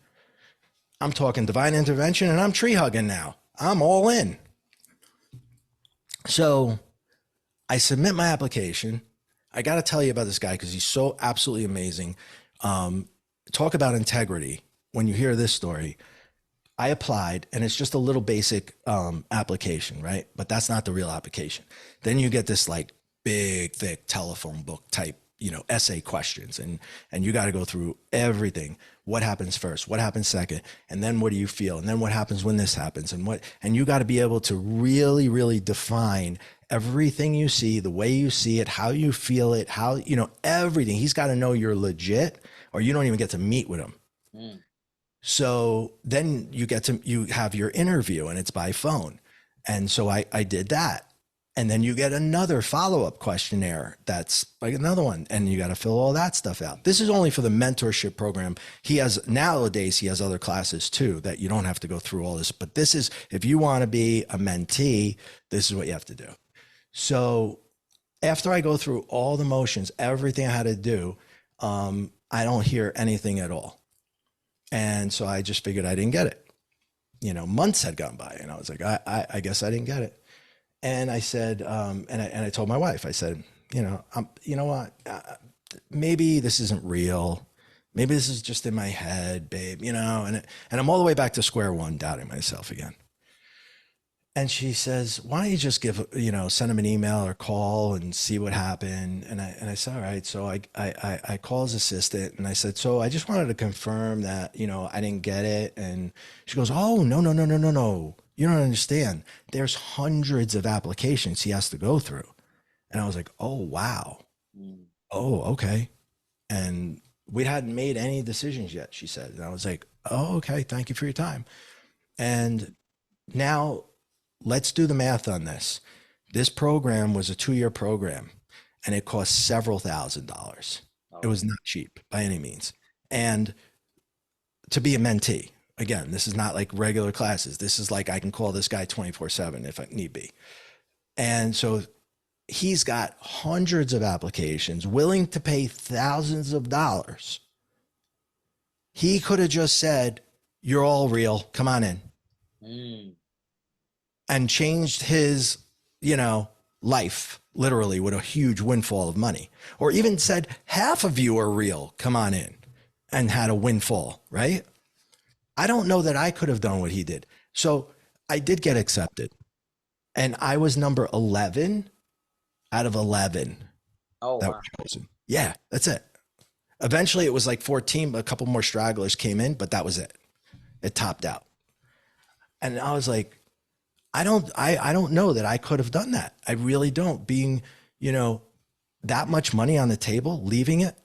I'm talking divine intervention, and I'm tree hugging now. I'm all in. So I submit my application. I got to tell you about this guy because he's so absolutely amazing. Talk about integrity. When you hear this story, I applied, and it's just a little basic application, right? But that's not the real application. Then you get this like big, thick telephone book type, essay questions, and you got to go through everything. What happens first? What happens second? And then what do you feel? And then what happens when this happens? And you got to be able to really, really define everything you see, the way you see it, how you feel it, how, everything. He's got to know you're legit, or you don't even get to meet with him. Mm. So then you have your interview, and it's by phone. And so I did that. And then you get another follow-up questionnaire. That's like another one. And you got to fill all that stuff out. This is only for the mentorship program. Nowadays, he has other classes too, that you don't have to go through all this. But this is, if you want to be a mentee, this is what you have to do. So after I go through all the motions, everything I had to do, I don't hear anything at all. And so I just figured I didn't get it. Months had gone by, and I was like, I guess I didn't get it. And I said, and I told my wife, I said, you know what, maybe this isn't real. Maybe this is just in my head, babe, and I'm all the way back to square one, doubting myself again. And she says, why don't you just send him an email or call and see what happened? And I said, all right. So I call his assistant, and I said, so I just wanted to confirm that, I didn't get it. And she goes, oh, no. You don't understand. There's hundreds of applications he has to go through. And I was like, oh, wow. Mm. Oh, okay. And we hadn't made any decisions yet, she said. And I was like, oh, okay. Thank you for your time. And now let's do the math on this. This program was a 2-year program, and it cost several $1,000s. Oh. It was not cheap by any means. And to be a mentee, again, this is not like regular classes. This is like I can call this guy 24/7 if I need be. And so he's got hundreds of applications, willing to pay thousands of dollars. He could have just said, you're all real. Come on in. Mm. And changed his, life literally with a huge windfall of money. Or even said, half of you are real. Come on in, and had a windfall, right? I don't know that I could have done what he did. So I did get accepted, and I was number 11 out of 11. Oh, that were chosen. Yeah, that's it. Eventually it was like 14, but a couple more stragglers came in, but that was it. It topped out. And I was like, I don't know that I could have done that. I really don't. Being, that much money on the table, leaving it,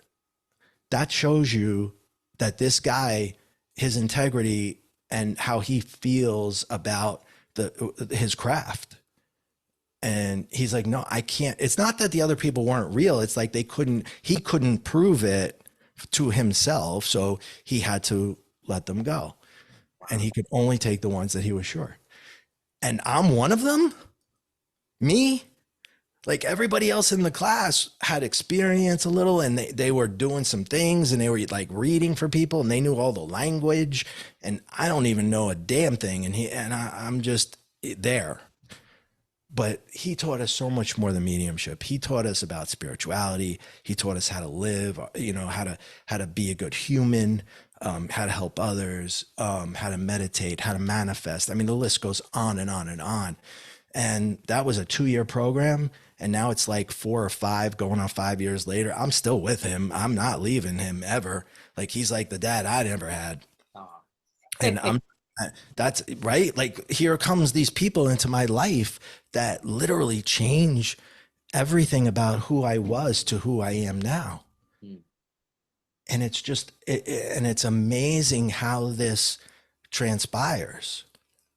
that shows you that this guy, his integrity and how he feels about his craft. And he's like, no, I can't. It's not that the other people weren't real. It's like he couldn't prove it to himself. So he had to let them go. And he could only take the ones that he was sure. And I'm one of them? Me? Like everybody else in the class had experience a little, and they were doing some things, and they were like reading for people, and they knew all the language, and I don't even know a damn thing. And I'm just there. But he taught us so much more than mediumship. He taught us about spirituality. He taught us how to live, how to be a good human, how to help others, how to meditate, how to manifest. I mean, the list goes on and on and on. And that was a 2-year program. And now it's like 4 or 5 going on 5 years later. I'm still with him. I'm not leaving him ever. Like, he's like the dad I never had. And that's right. Like, here comes these people into my life that literally change everything about who I was to who I am now. And it's just, and it's amazing how this transpires.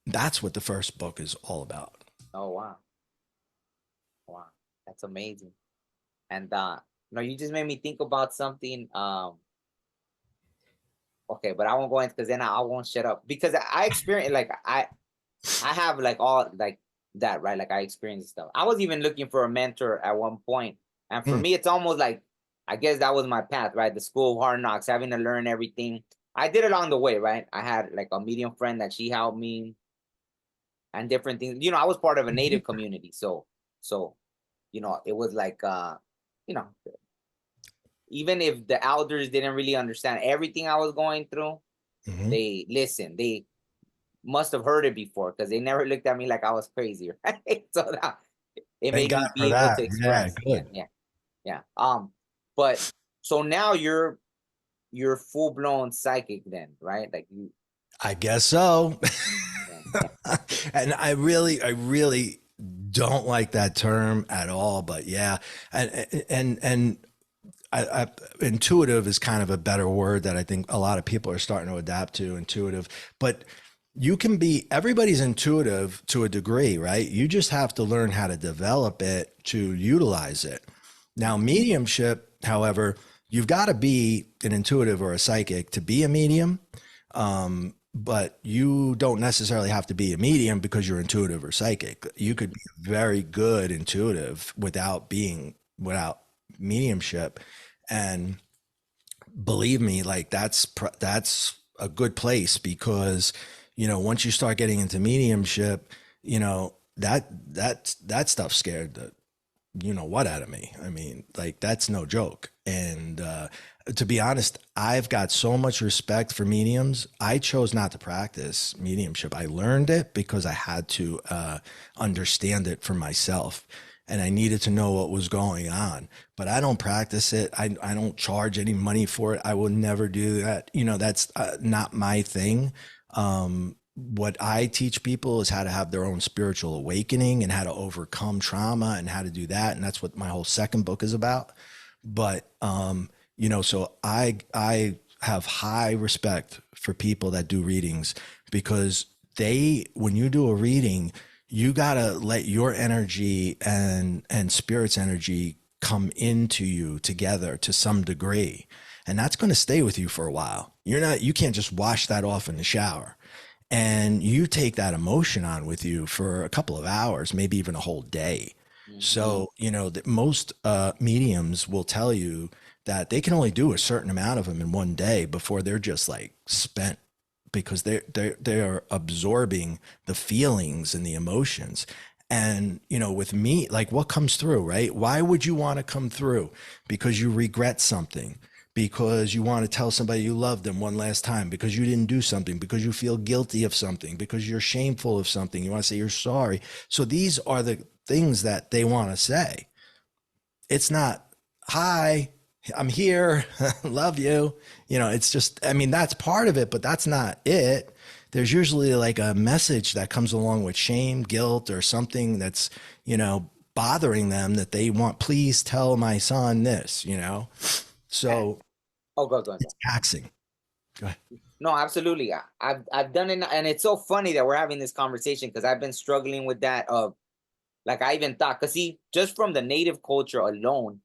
That's what the first book is all about. Oh, wow. Wow. That's amazing. And, you just made me think about something. Okay, but I won't go into, because then I won't shut up, because I experienced, like, I have like all like that, right? Like, I experienced stuff. I was even looking for a mentor at one point. And for me, it's almost like, I guess that was my path, right? The school of hard knocks, having to learn everything. I did it along the way, right? I had like a medium friend that she helped me and different things. I was part of a native community. So, it was like, even if the elders didn't really understand everything I was going through, they listened. They must have heard it before, because they never looked at me like I was crazy, right? So that it made me be able to express. Yeah. But so now you're full-blown psychic then, right? Like, you. I guess so. And I really don't like that term at all, but yeah. And I intuitive is kind of a better word that I think a lot of people are starting to adapt to, intuitive. But everybody's intuitive to a degree, right? You just have to learn how to develop it to utilize it. Now, mediumship, however, you've got to be an intuitive or a psychic to be a medium. But you don't necessarily have to be a medium because you're intuitive or psychic. You could be very good intuitive without mediumship. And believe me, like, that's a good place, because, once you start getting into mediumship, that stuff scared the what out of me. I mean, like, that's no joke. And to be honest, I've got so much respect for mediums. I chose not to practice mediumship. I learned it because I had to understand it for myself, and I needed to know what was going on. But I don't practice it. I don't charge any money for it. I will never do that. That's not my thing. What I teach people is how to have their own spiritual awakening and how to overcome trauma and how to do that. And that's what my whole second book is about. But, so I have high respect for people that do readings, because when you do a reading, you got to let your energy and spirit's energy come into you together to some degree. And that's going to stay with you for a while. You can't just wash that off in the shower. And you take that emotion on with you for a couple of hours, maybe even a whole day. So, most mediums will tell you that they can only do a certain amount of them in one day before they're just like spent, because they're absorbing the feelings and the emotions. And, with me, like, what comes through, right? Why would you want to come through? Because you regret something, because you want to tell somebody you love them one last time, because you didn't do something, because you feel guilty of something, because you're shameful of something. You want to say you're sorry. So these are the things that they want to say. It's not, hi, I'm here, love you. It's just, that's part of it, but that's not it. There's usually like a message that comes along with shame, guilt, or something that's, bothering them, that they want, please tell my son this, So go ahead. It's taxing. Go ahead. No, absolutely. I've done it, and it's so funny that we're having this conversation, because I've been struggling with that. Like, I even thought, because see, just from the native culture alone,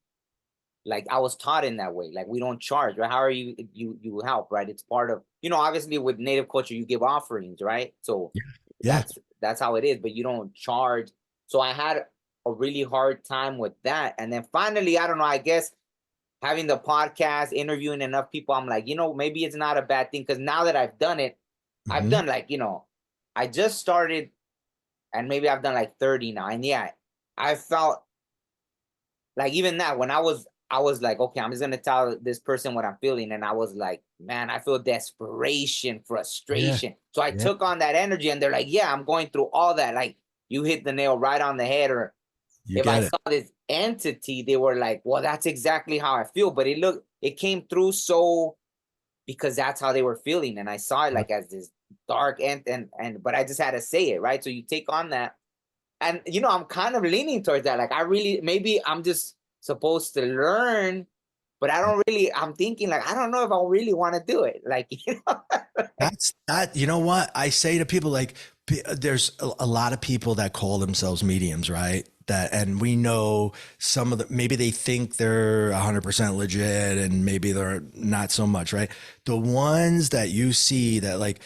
like, I was taught in that way. Like, we don't charge, right? How are you help, right? It's part of, obviously with native culture, you give offerings, right? So that's how it is, but you don't charge. So I had a really hard time with that. And then finally, I don't know, I guess having the podcast, interviewing enough people, I'm like, maybe it's not a bad thing. Because now that I've done it, I've done, like, I just started and maybe I've done like 39. Yeah, I felt like even that when I was like, okay, I'm just gonna tell this person what I'm feeling, and I was like, man, I feel desperation, frustration. So I took on that energy, and they're like, yeah, I'm going through all that. Like, you hit the nail right on the head. Or if I saw this entity, they were like, well, that's exactly how I feel. But it came through so, because that's how they were feeling, and I saw it like as this dark and but I just had to say it, right? So you take on that, and you know, I'm kind of leaning towards that. Like, I really, maybe I'm just supposed to learn, but I don't really, I'm thinking like, I don't know if I really want to do it. Like, you know, That's that. You know what I say to people? Like, there's a lot of people that call themselves mediums, right? That, and we know some of the, maybe they think they're 100% legit, and maybe they're not so much, right? The ones that you see that like,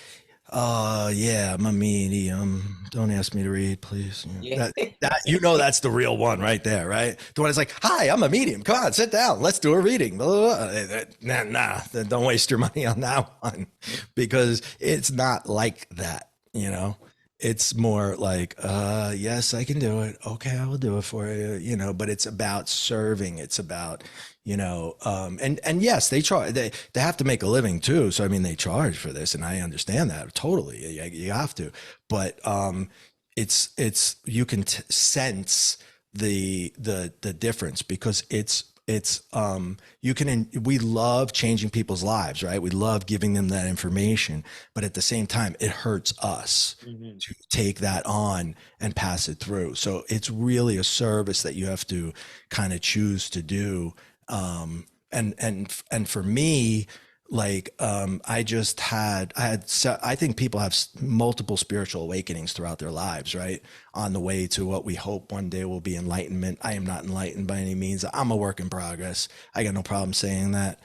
oh yeah, I'm a medium. Don't ask me to read, please. Yeah. That you know, that's the real one right there, right? The one is like, hi, I'm a medium. Come on, sit down. Let's do a reading. Nah, don't waste your money on that one, because it's not like that, you know? It's more like, yes, I can do it. Okay, I will do it for you, you know, but it's about serving. It's about, you know, and yes, they charge, they have to make a living too. So, I mean, they charge for this, and I understand that totally. You have to, but, it's, you can sense the difference, because we love changing people's lives, right? We love giving them that information, but at the same time, it hurts us to take that on and pass it through. So it's really a service that you have to kind of choose to do. And for me, like, I think people have multiple spiritual awakenings throughout their lives, right? On the way to what we hope one day will be enlightenment. I am not enlightened by any means. I'm a work in progress. I got no problem saying that,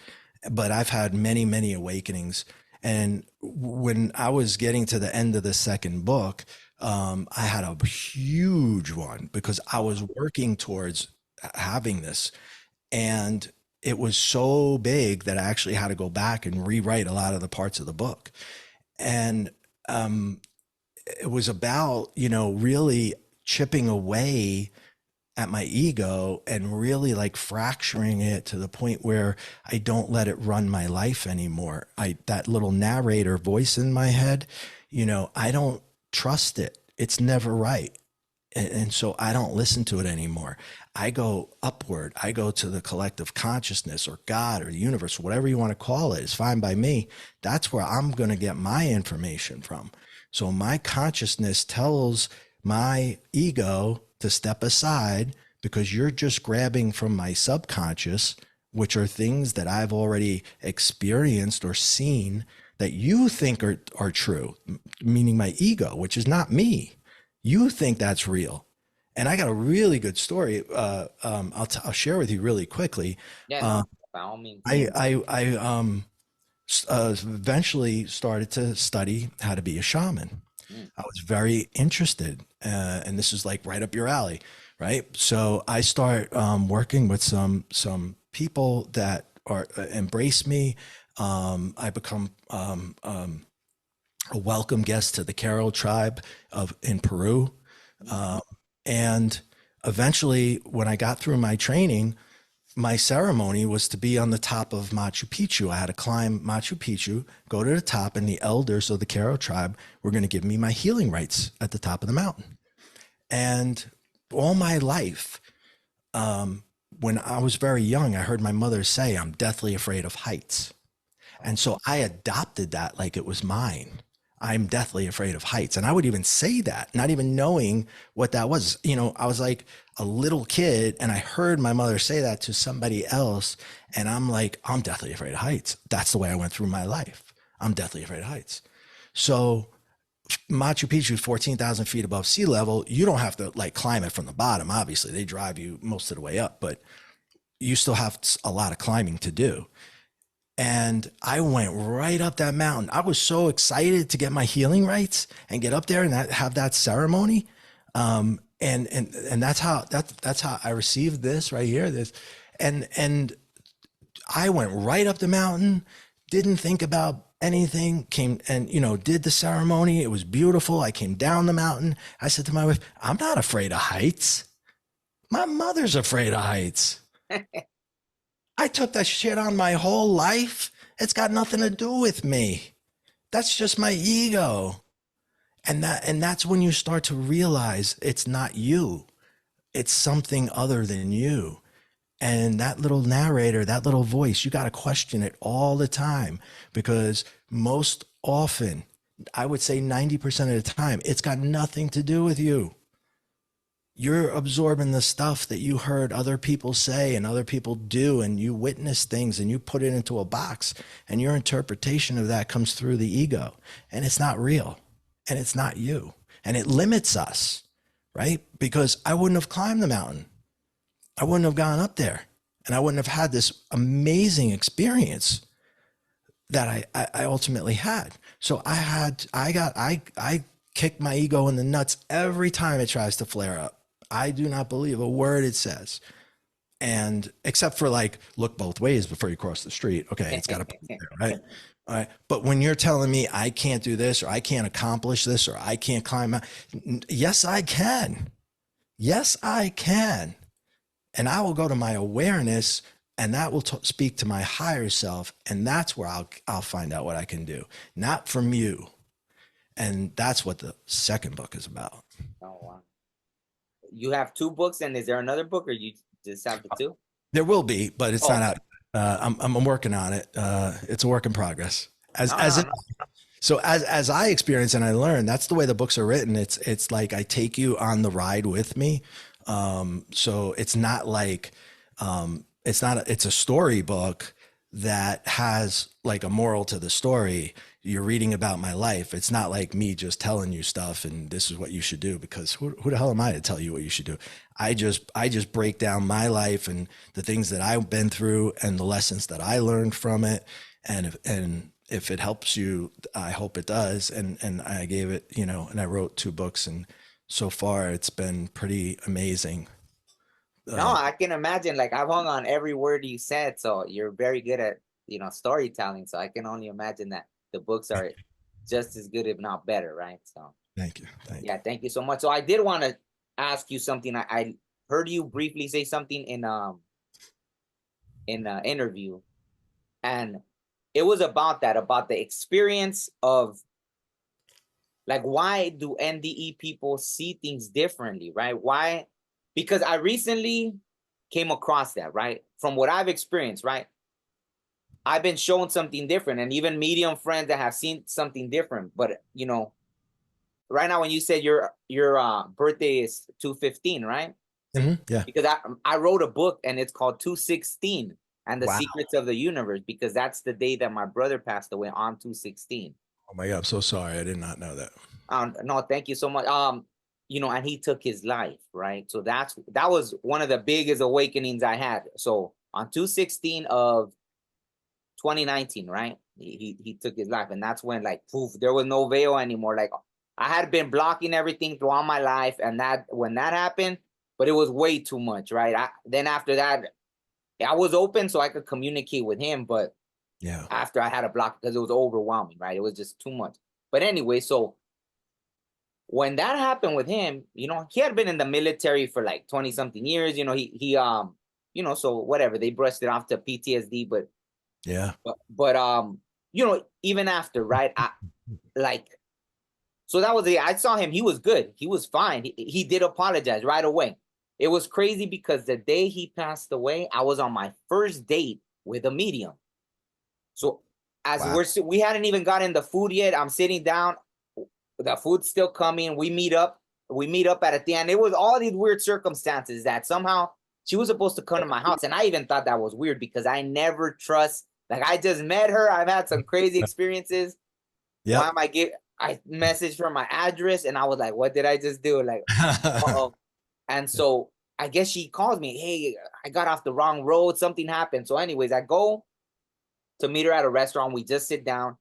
but I've had many, many awakenings. And when I was getting to the end of the second book, I had a huge one, because I was working towards having this, and it was so big that I actually had to go back and rewrite a lot of the parts of the book. And it was about, you know, really chipping away at my ego and really like fracturing it to the point where I don't let it run my life anymore. That little narrator voice in my head, you know, I don't trust it. It's never right. And so I don't listen to it anymore. I go upward. I go to the collective consciousness, or God, or the universe, whatever you want to call it. It's fine by me. That's where I'm going to get my information from. So my consciousness tells my ego to step aside, because you're just grabbing from my subconscious, which are things that I've already experienced or seen that you think are true, meaning my ego, which is not me. You think that's real. And I got a really good story. I'll share with you really quickly. Yeah, by all means. I eventually started to study how to be a shaman. I was very interested, and this is like right up your alley, right? So I start working with some people that embrace me. I become a welcome guest to the Carol tribe in Peru. And eventually, when I got through my training, my ceremony was to be on the top of Machu Picchu. I had to climb Machu Picchu, go to the top, and the elders of the Carol tribe were going to give me my healing rites at the top of the mountain. And all my life, when I was very young, I heard my mother say, I'm deathly afraid of heights. And so I adopted that like it was mine. I'm deathly afraid of heights. And I would even say that, not even knowing what that was. You know, I was like a little kid, and I heard my mother say that to somebody else. And I'm like, I'm deathly afraid of heights. That's the way I went through my life. I'm deathly afraid of heights. So Machu Picchu, 14,000 feet above sea level. You don't have to like climb it from the bottom. Obviously, they drive you most of the way up, but you still have a lot of climbing to do. And I went right up that mountain. I was so excited to get my healing rites and get up there and have that ceremony. And that's how I received this right here. And I went right up the mountain, didn't think about anything, came and, did the ceremony. It was beautiful. I came down the mountain. I said to my wife, I'm not afraid of heights. My mother's afraid of heights. I took that shit on my whole life. It's got nothing to do with me. That's just my ego. And that's when you start to realize it's not you. It's something other than you. And that little narrator, that little voice, you got to question it all the time, because most often, I would say 90% of the time, it's got nothing to do with you. You're absorbing the stuff that you heard other people say and other people do, and you witness things and you put it into a box, and your interpretation of that comes through the ego, and it's not real, and it's not you, and it limits us, right? Because I wouldn't have climbed the mountain. I wouldn't have gone up there, and I wouldn't have had this amazing experience that I ultimately had. So I kick my ego in the nuts every time it tries to flare up. I do not believe a word it says. And except for like, look both ways before you cross the street. Okay. It's got to put there, right? All right. But when you're telling me I can't do this, or I can't accomplish this, or I can't climb out, yes, I can. Yes, I can. And I will go to my awareness, and that will speak to my higher self. And that's where I'll find out what I can do, not from you. And that's what the second book is about. Oh, wow. You have 2 books, and is there another book, or you just have the 2? There will be, but it's not out. I'm working on it. It's a work in progress. As I experience and I learn, that's the way the books are written. It's like I take you on the ride with me. So it's not like, it's a storybook that has like a moral to the story. You're reading about my life. It's not like me just telling you stuff and this is what you should do, because who the hell am I to tell you what you should do? I just break down my life and the things that I've been through and the lessons that I learned from it. And if it helps you, I hope it does. And I gave it, and I wrote 2 books, and so far it's been pretty amazing. No, I can imagine. Like, I've hung on every word you said, so you're very good at, storytelling. So I can only imagine that the books are just as good, if not better, right? So thank you. Thank you so much. So I did want to ask you something. I heard you briefly say something in an interview, and it was about the experience of, like, why do NDE people see things differently, right? Why? Because I recently came across that, right? From what I've experienced, right? I've been shown something different, and even medium friends that have seen something different. But, right now, when you said your birthday is 2/15, right? Mm-hmm, yeah. Because I wrote a book, and it's called 2/16 and the Wow. Secrets of the Universe, because that's the day that my brother passed away, on 2/16. Oh my God, I'm so sorry. I did not know that. No, thank you so much. And he took his life, right? So that was one of the biggest awakenings I had. So on 2/16 of 2019, right? He took his life, and that's when, like, poof, there was no veil anymore. Like, I had been blocking everything throughout my life, and when that happened, but it was way too much, right? Then after that, I was open so I could communicate with him, but yeah, after I had a block, because it was overwhelming, right? It was just too much. But anyway, so when that happened with him, he had been in the military for like 20 something years. So whatever, they brushed it off to PTSD, but yeah, but even after, right? So that was it. I saw him. He was good. He was fine. He did apologize right away. It was crazy because the day he passed away, I was on my first date with a medium. So we hadn't even gotten the food yet. I'm sitting down. The food's still coming. We meet up at the end. It was all these weird circumstances that somehow she was supposed to come to my house. And I even thought that was weird, because I never trust. Like, I just met her. I've had some crazy experiences. Yeah. I messaged her my address, and I was like, what did I just do? Like, uh-oh. And so I guess she calls me, hey, I got off the wrong road. Something happened. So anyways, I go to meet her at a restaurant. We just sit down,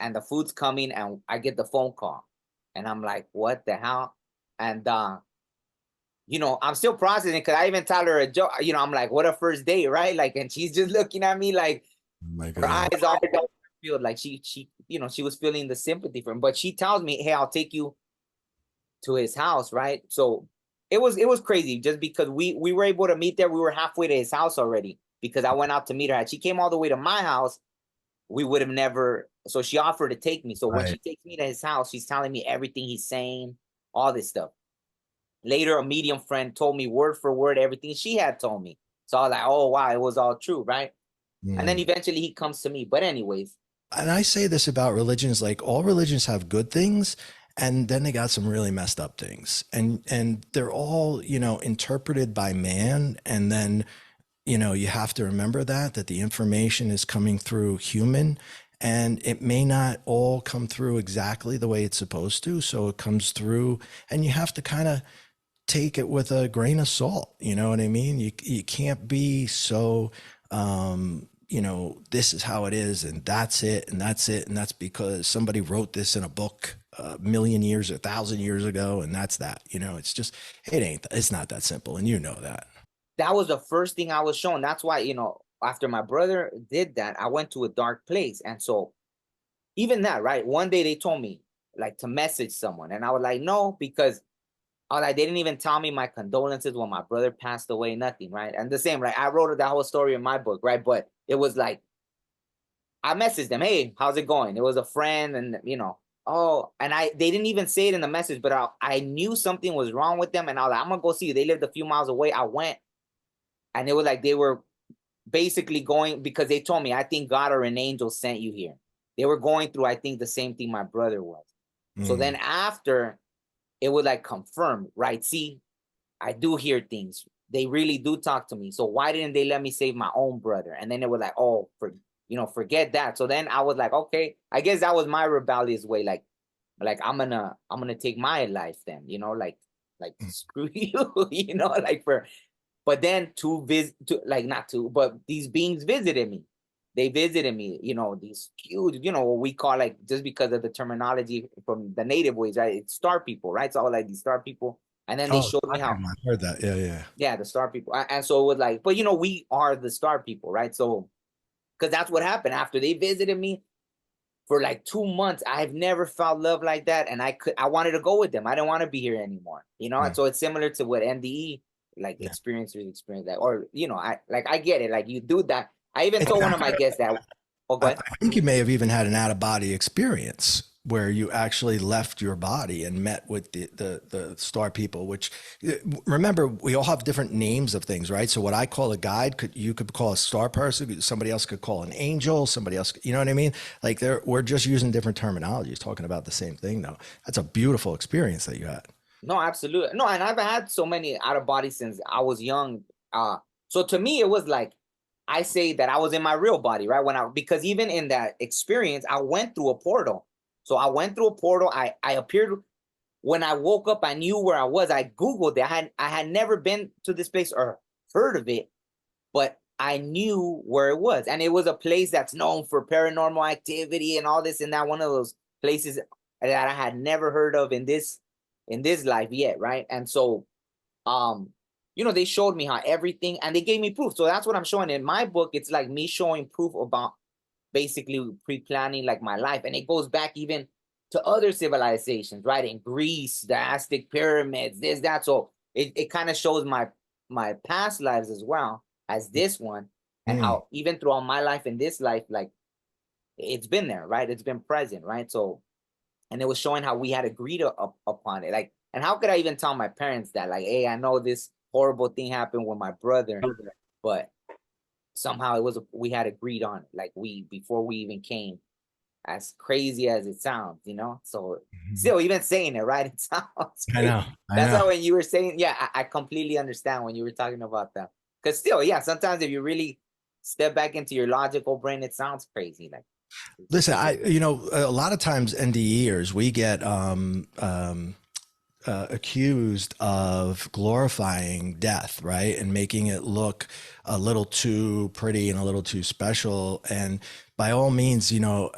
and the food's coming, and I get the phone call, and I'm like, what the hell? And, I'm still processing, because I even tell her a joke, I'm like, what a first date, right? Like, and she's just looking at me like, oh my her God. eyes are, feel like she she was feeling the sympathy for him. But she tells me, hey, I'll take you to his house, right? So it was crazy just because we were able to meet there. We were halfway to his house already because I went out to meet her. Had she came all the way to my house, we would have never. So she offered to take me. So when she takes me to his house, she's telling me everything he's saying, all this stuff. Later, a medium friend told me word for word everything she had told me. So I was like, oh, wow, it was all true, right? And then eventually he comes to me. But anyways. And I say this about religions, like all religions have good things, and then they got some really messed up things. And they're all, interpreted by man. And then, you have to remember that the information is coming through human, and it may not all come through exactly the way it's supposed to. So it comes through, and you have to kind of take it with a grain of salt. You know what I mean? You can't be so, this is how it is, and that's it, and that's it, and that's because somebody wrote this in a book a million years, 1,000 years ago, and that's that. It's just, it's not that simple, and that. That was the first thing I was shown. That's why, after my brother did that, I went to a dark place. And so even that, right? One day they told me like to message someone, and I was like, no, because I was like, they didn't even tell me my condolences when my brother passed away, nothing, right? And the same, right? I wrote that whole story in my book, right? But it was like, I messaged them, hey, how's it going? It was a friend, and they didn't even say it in the message, but I knew something was wrong with them, and I was like, I'm gonna go see you. They lived a few miles away. I went, and it was like they were basically going, because they told me, I think God or an angel sent you here. They were going through, I think, the same thing my brother was. So then after, it would like confirm, right? See, I do hear things. They really do talk to me. So why didn't they let me save my own brother? And then it was like, oh, forget that. So then I was like, okay, I guess that was my rebellious way. Like I'm gonna take my life then, like screw you, but then but these beings visited me. They visited me, these huge, what we call, like, just because of the terminology from the native ways, right? It's star people, right? So I was like, these star people. And then they showed me how. I heard that. Yeah. Yeah, the star people. And so it was like, but we are the star people, right? So, because that's what happened after they visited me for like 2 months. I've never felt love like that. And I wanted to go with them. I didn't want to be here anymore, And so it's similar to what NDE, like, experiencers experience that, or, I get it. Like, you do that. I even told one of my guests that. Oh, go ahead. I think you may have even had an out-of-body experience where you actually left your body and met with the star people, which, remember, we all have different names of things, right? So what I call a guide, you could call a star person, somebody else could call an angel, somebody else, you know what I mean? Like, we're just using different terminologies, talking about the same thing, though. That's a beautiful experience that you had. No, absolutely. No, and I've had so many out-of-body since I was young. So to me, it was like, I say that I was in my real body, right? Because even in that experience, I went through a portal. So I went through a portal. I appeared, when I woke up, I knew where I was. I Googled it. I had never been to this place or heard of it, but I knew where it was. And it was a place that's known for paranormal activity and all this and that, one of those places that I had never heard of in this life yet, right? And so, they showed me how everything, and they gave me proof. So that's what I'm showing in my book. It's like me showing proof about basically pre-planning like my life. And it goes back even to other civilizations, right? In Greece, the Aztec pyramids, this, that. So it kind of shows my past lives as well as this one, and how even throughout my life and this life, like, it's been there, right? It's been present, right? So, and it was showing how we had agreed upon it. Like, and how could I even tell my parents that, like, hey, I know this horrible thing happened with my brother, but somehow we had agreed on it, like, before we even came, as crazy as it sounds, so still, even saying it, right, it sounds crazy. I know. That's how, when you were saying, I completely understand when you were talking about that, because still, sometimes if you really step back into your logical brain, it sounds crazy. Like, listen, a lot of times NDEers, we get accused of glorifying death, right? And making it look a little too pretty and a little too special. And by all means, no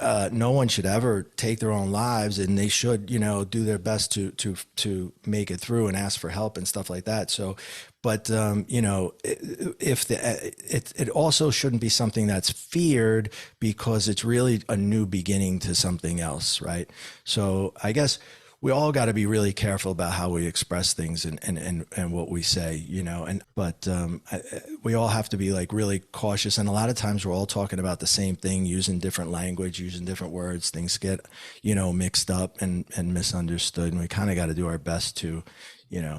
one should ever take their own lives, and they should, do their best to make it through and ask for help and stuff like that. So, but if it also shouldn't be something that's feared, because it's really a new beginning to something else, right? So I guess we all got to be really careful about how we express things and what we say, but we all have to be like really cautious. And a lot of times we're all talking about the same thing, using different language, using different words. Things get, mixed up and misunderstood. And we kind of got to do our best to,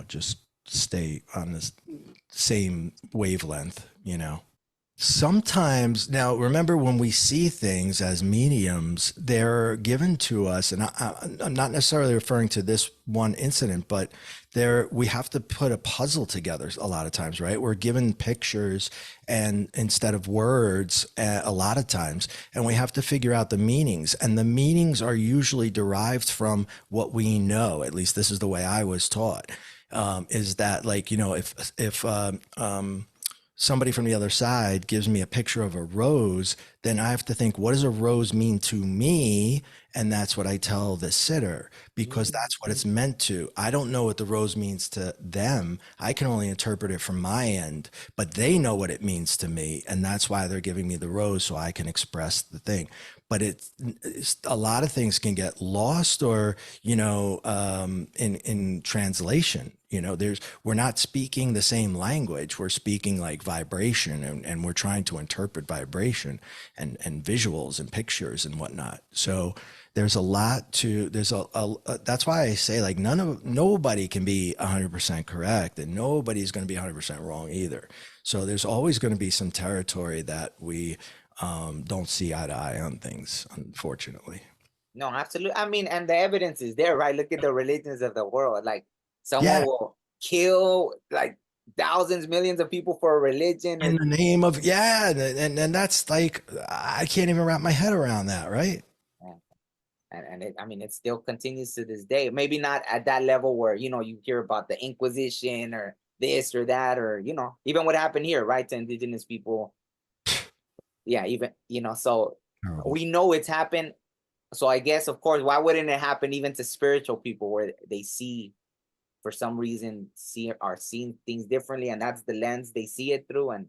just stay on the same wavelength, Sometimes, now remember, when we see things as mediums, they're given to us, and I'm not necessarily referring to this one incident, but we have to put a puzzle together a lot of times, right? We're given pictures and instead of words a lot of times, and we have to figure out the meanings, and the meanings are usually derived from what we know. At least this is the way I was taught, is that, like, if somebody from the other side gives me a picture of a rose, then I have to think, what does a rose mean to me? And that's what I tell the sitter, because that's what it's meant to. I don't know what the rose means to them. I can only interpret it from my end, but they know what it means to me. And that's why they're giving me the rose, so I can express the thing. But it's a lot of things can get lost, or, in translation. We're not speaking the same language. We're speaking like vibration, and we're trying to interpret vibration and visuals and pictures and whatnot. So there's a lot to, that's why I say, like, nobody can be 100% correct, and nobody's going to be 100% wrong either. So there's always going to be some territory that we don't see eye to eye on things, unfortunately. No, absolutely. I mean, and the evidence is there, right? Look at the religions of the world. Like, someone will kill like thousands, millions of people for a religion in the name of, and that's like, I can't even wrap my head around that, right? And it still continues to this day. Maybe not at that level where, you hear about the Inquisition or this or that, or, even what happened here, right, to indigenous people. Yeah, even, so we know it's happened. So I guess, of course, why wouldn't it happen even to spiritual people, where they see, for some reason, are seeing things differently, and that's the lens they see it through? And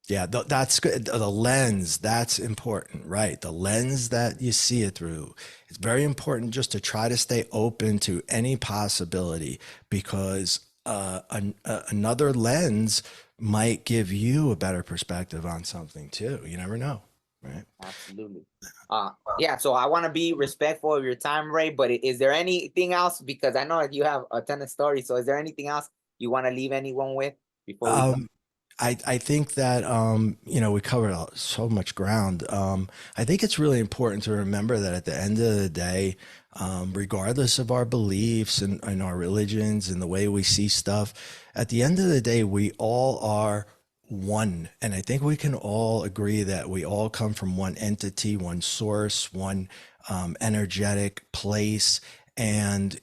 that's good. The lens, that's important, right? The lens that you see it through. It's very important just to try to stay open to any possibility, because another lens might give you a better perspective on something too. You never know, right? Absolutely. So I want to be respectful of your time, Ray, but is there anything else? Because I know that you have a ton of stories. So is there anything else you want to leave anyone with before we I think that, we covered so much ground. I think it's really important to remember that at the end of the day, regardless of our beliefs and our religions and the way we see stuff, at the end of the day, we all are one. And I think we can all agree that we all come from one entity, one source, one energetic place. And,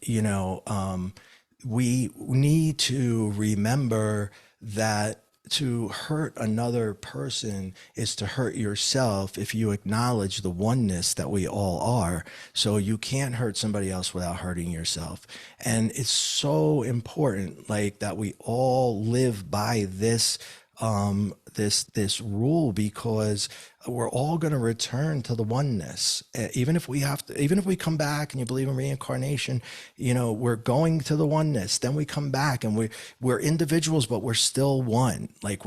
we need to remember that to hurt another person is to hurt yourself if you acknowledge the oneness that we all are. So you can't hurt somebody else without hurting yourself. And it's so important, like, that we all live by this this rule, because we're all going to return to the oneness. Even if we come back and you believe in reincarnation, we're going to the oneness. Then we come back and we're individuals, but we're still one. Like,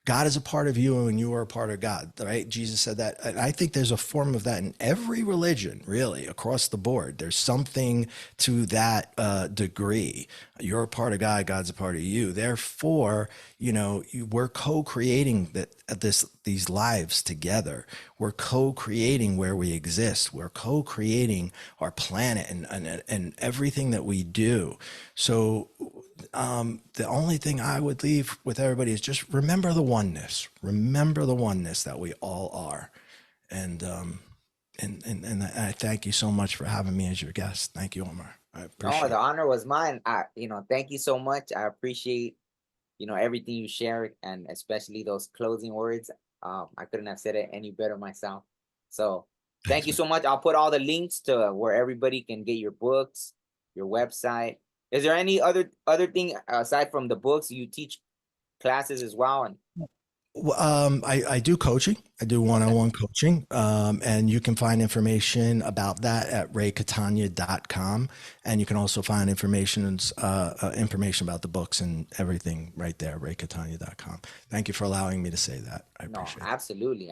God is a part of you and you are a part of God, right? Jesus said that. And I think there's a form of that in every religion, really, across the board. There's something to that degree. You're a part of God, God's a part of you. Therefore, we're co-creating these lives together. We're co-creating where we exist. We're co-creating our planet and everything that we do. So the only thing I would leave with everybody is just remember the oneness. Remember the oneness that we all are. And I thank you so much for having me as your guest. Thank you, Omar. I No, appreciate the it. honor was mine. Thank you so much. I appreciate, everything you shared, and especially those closing words. I couldn't have said it any better myself. So thank Thanks, you man. so much. I'll put all the links to where everybody can get your books, your website. Is there any other thing aside from the books? You teach classes as well, and Well, I do coaching. I do one-on-one coaching. And you can find information about that at raycatania.com. And you can also find information about the books and everything right there, raycatania.com. Thank you for allowing me to say that. I no, appreciate it.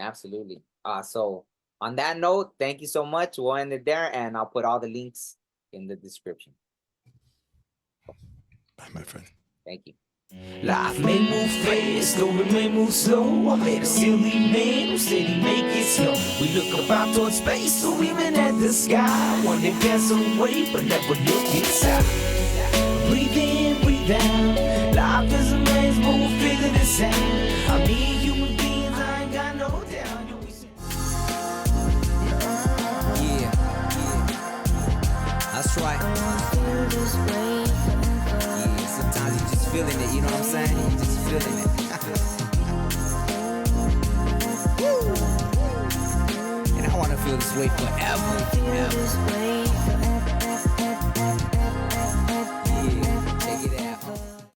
absolutely. So on that note, thank you so much. We'll end it there, and I'll put all the links in the description. Bye, my friend. Thank you. Life may move fast or it may move slow. I met a silly man who said he'd make it slow. We look up out towards space or even at the sky. One day pass away but never look inside. Breathe in, breathe out. Life is a maze but we'll figure this out. I mean human beings, I ain't got no doubt. Yeah, that's right. Yeah, sometimes you just feeling it, you know what I'm saying? You just feeling it. And I want to feel this way forever.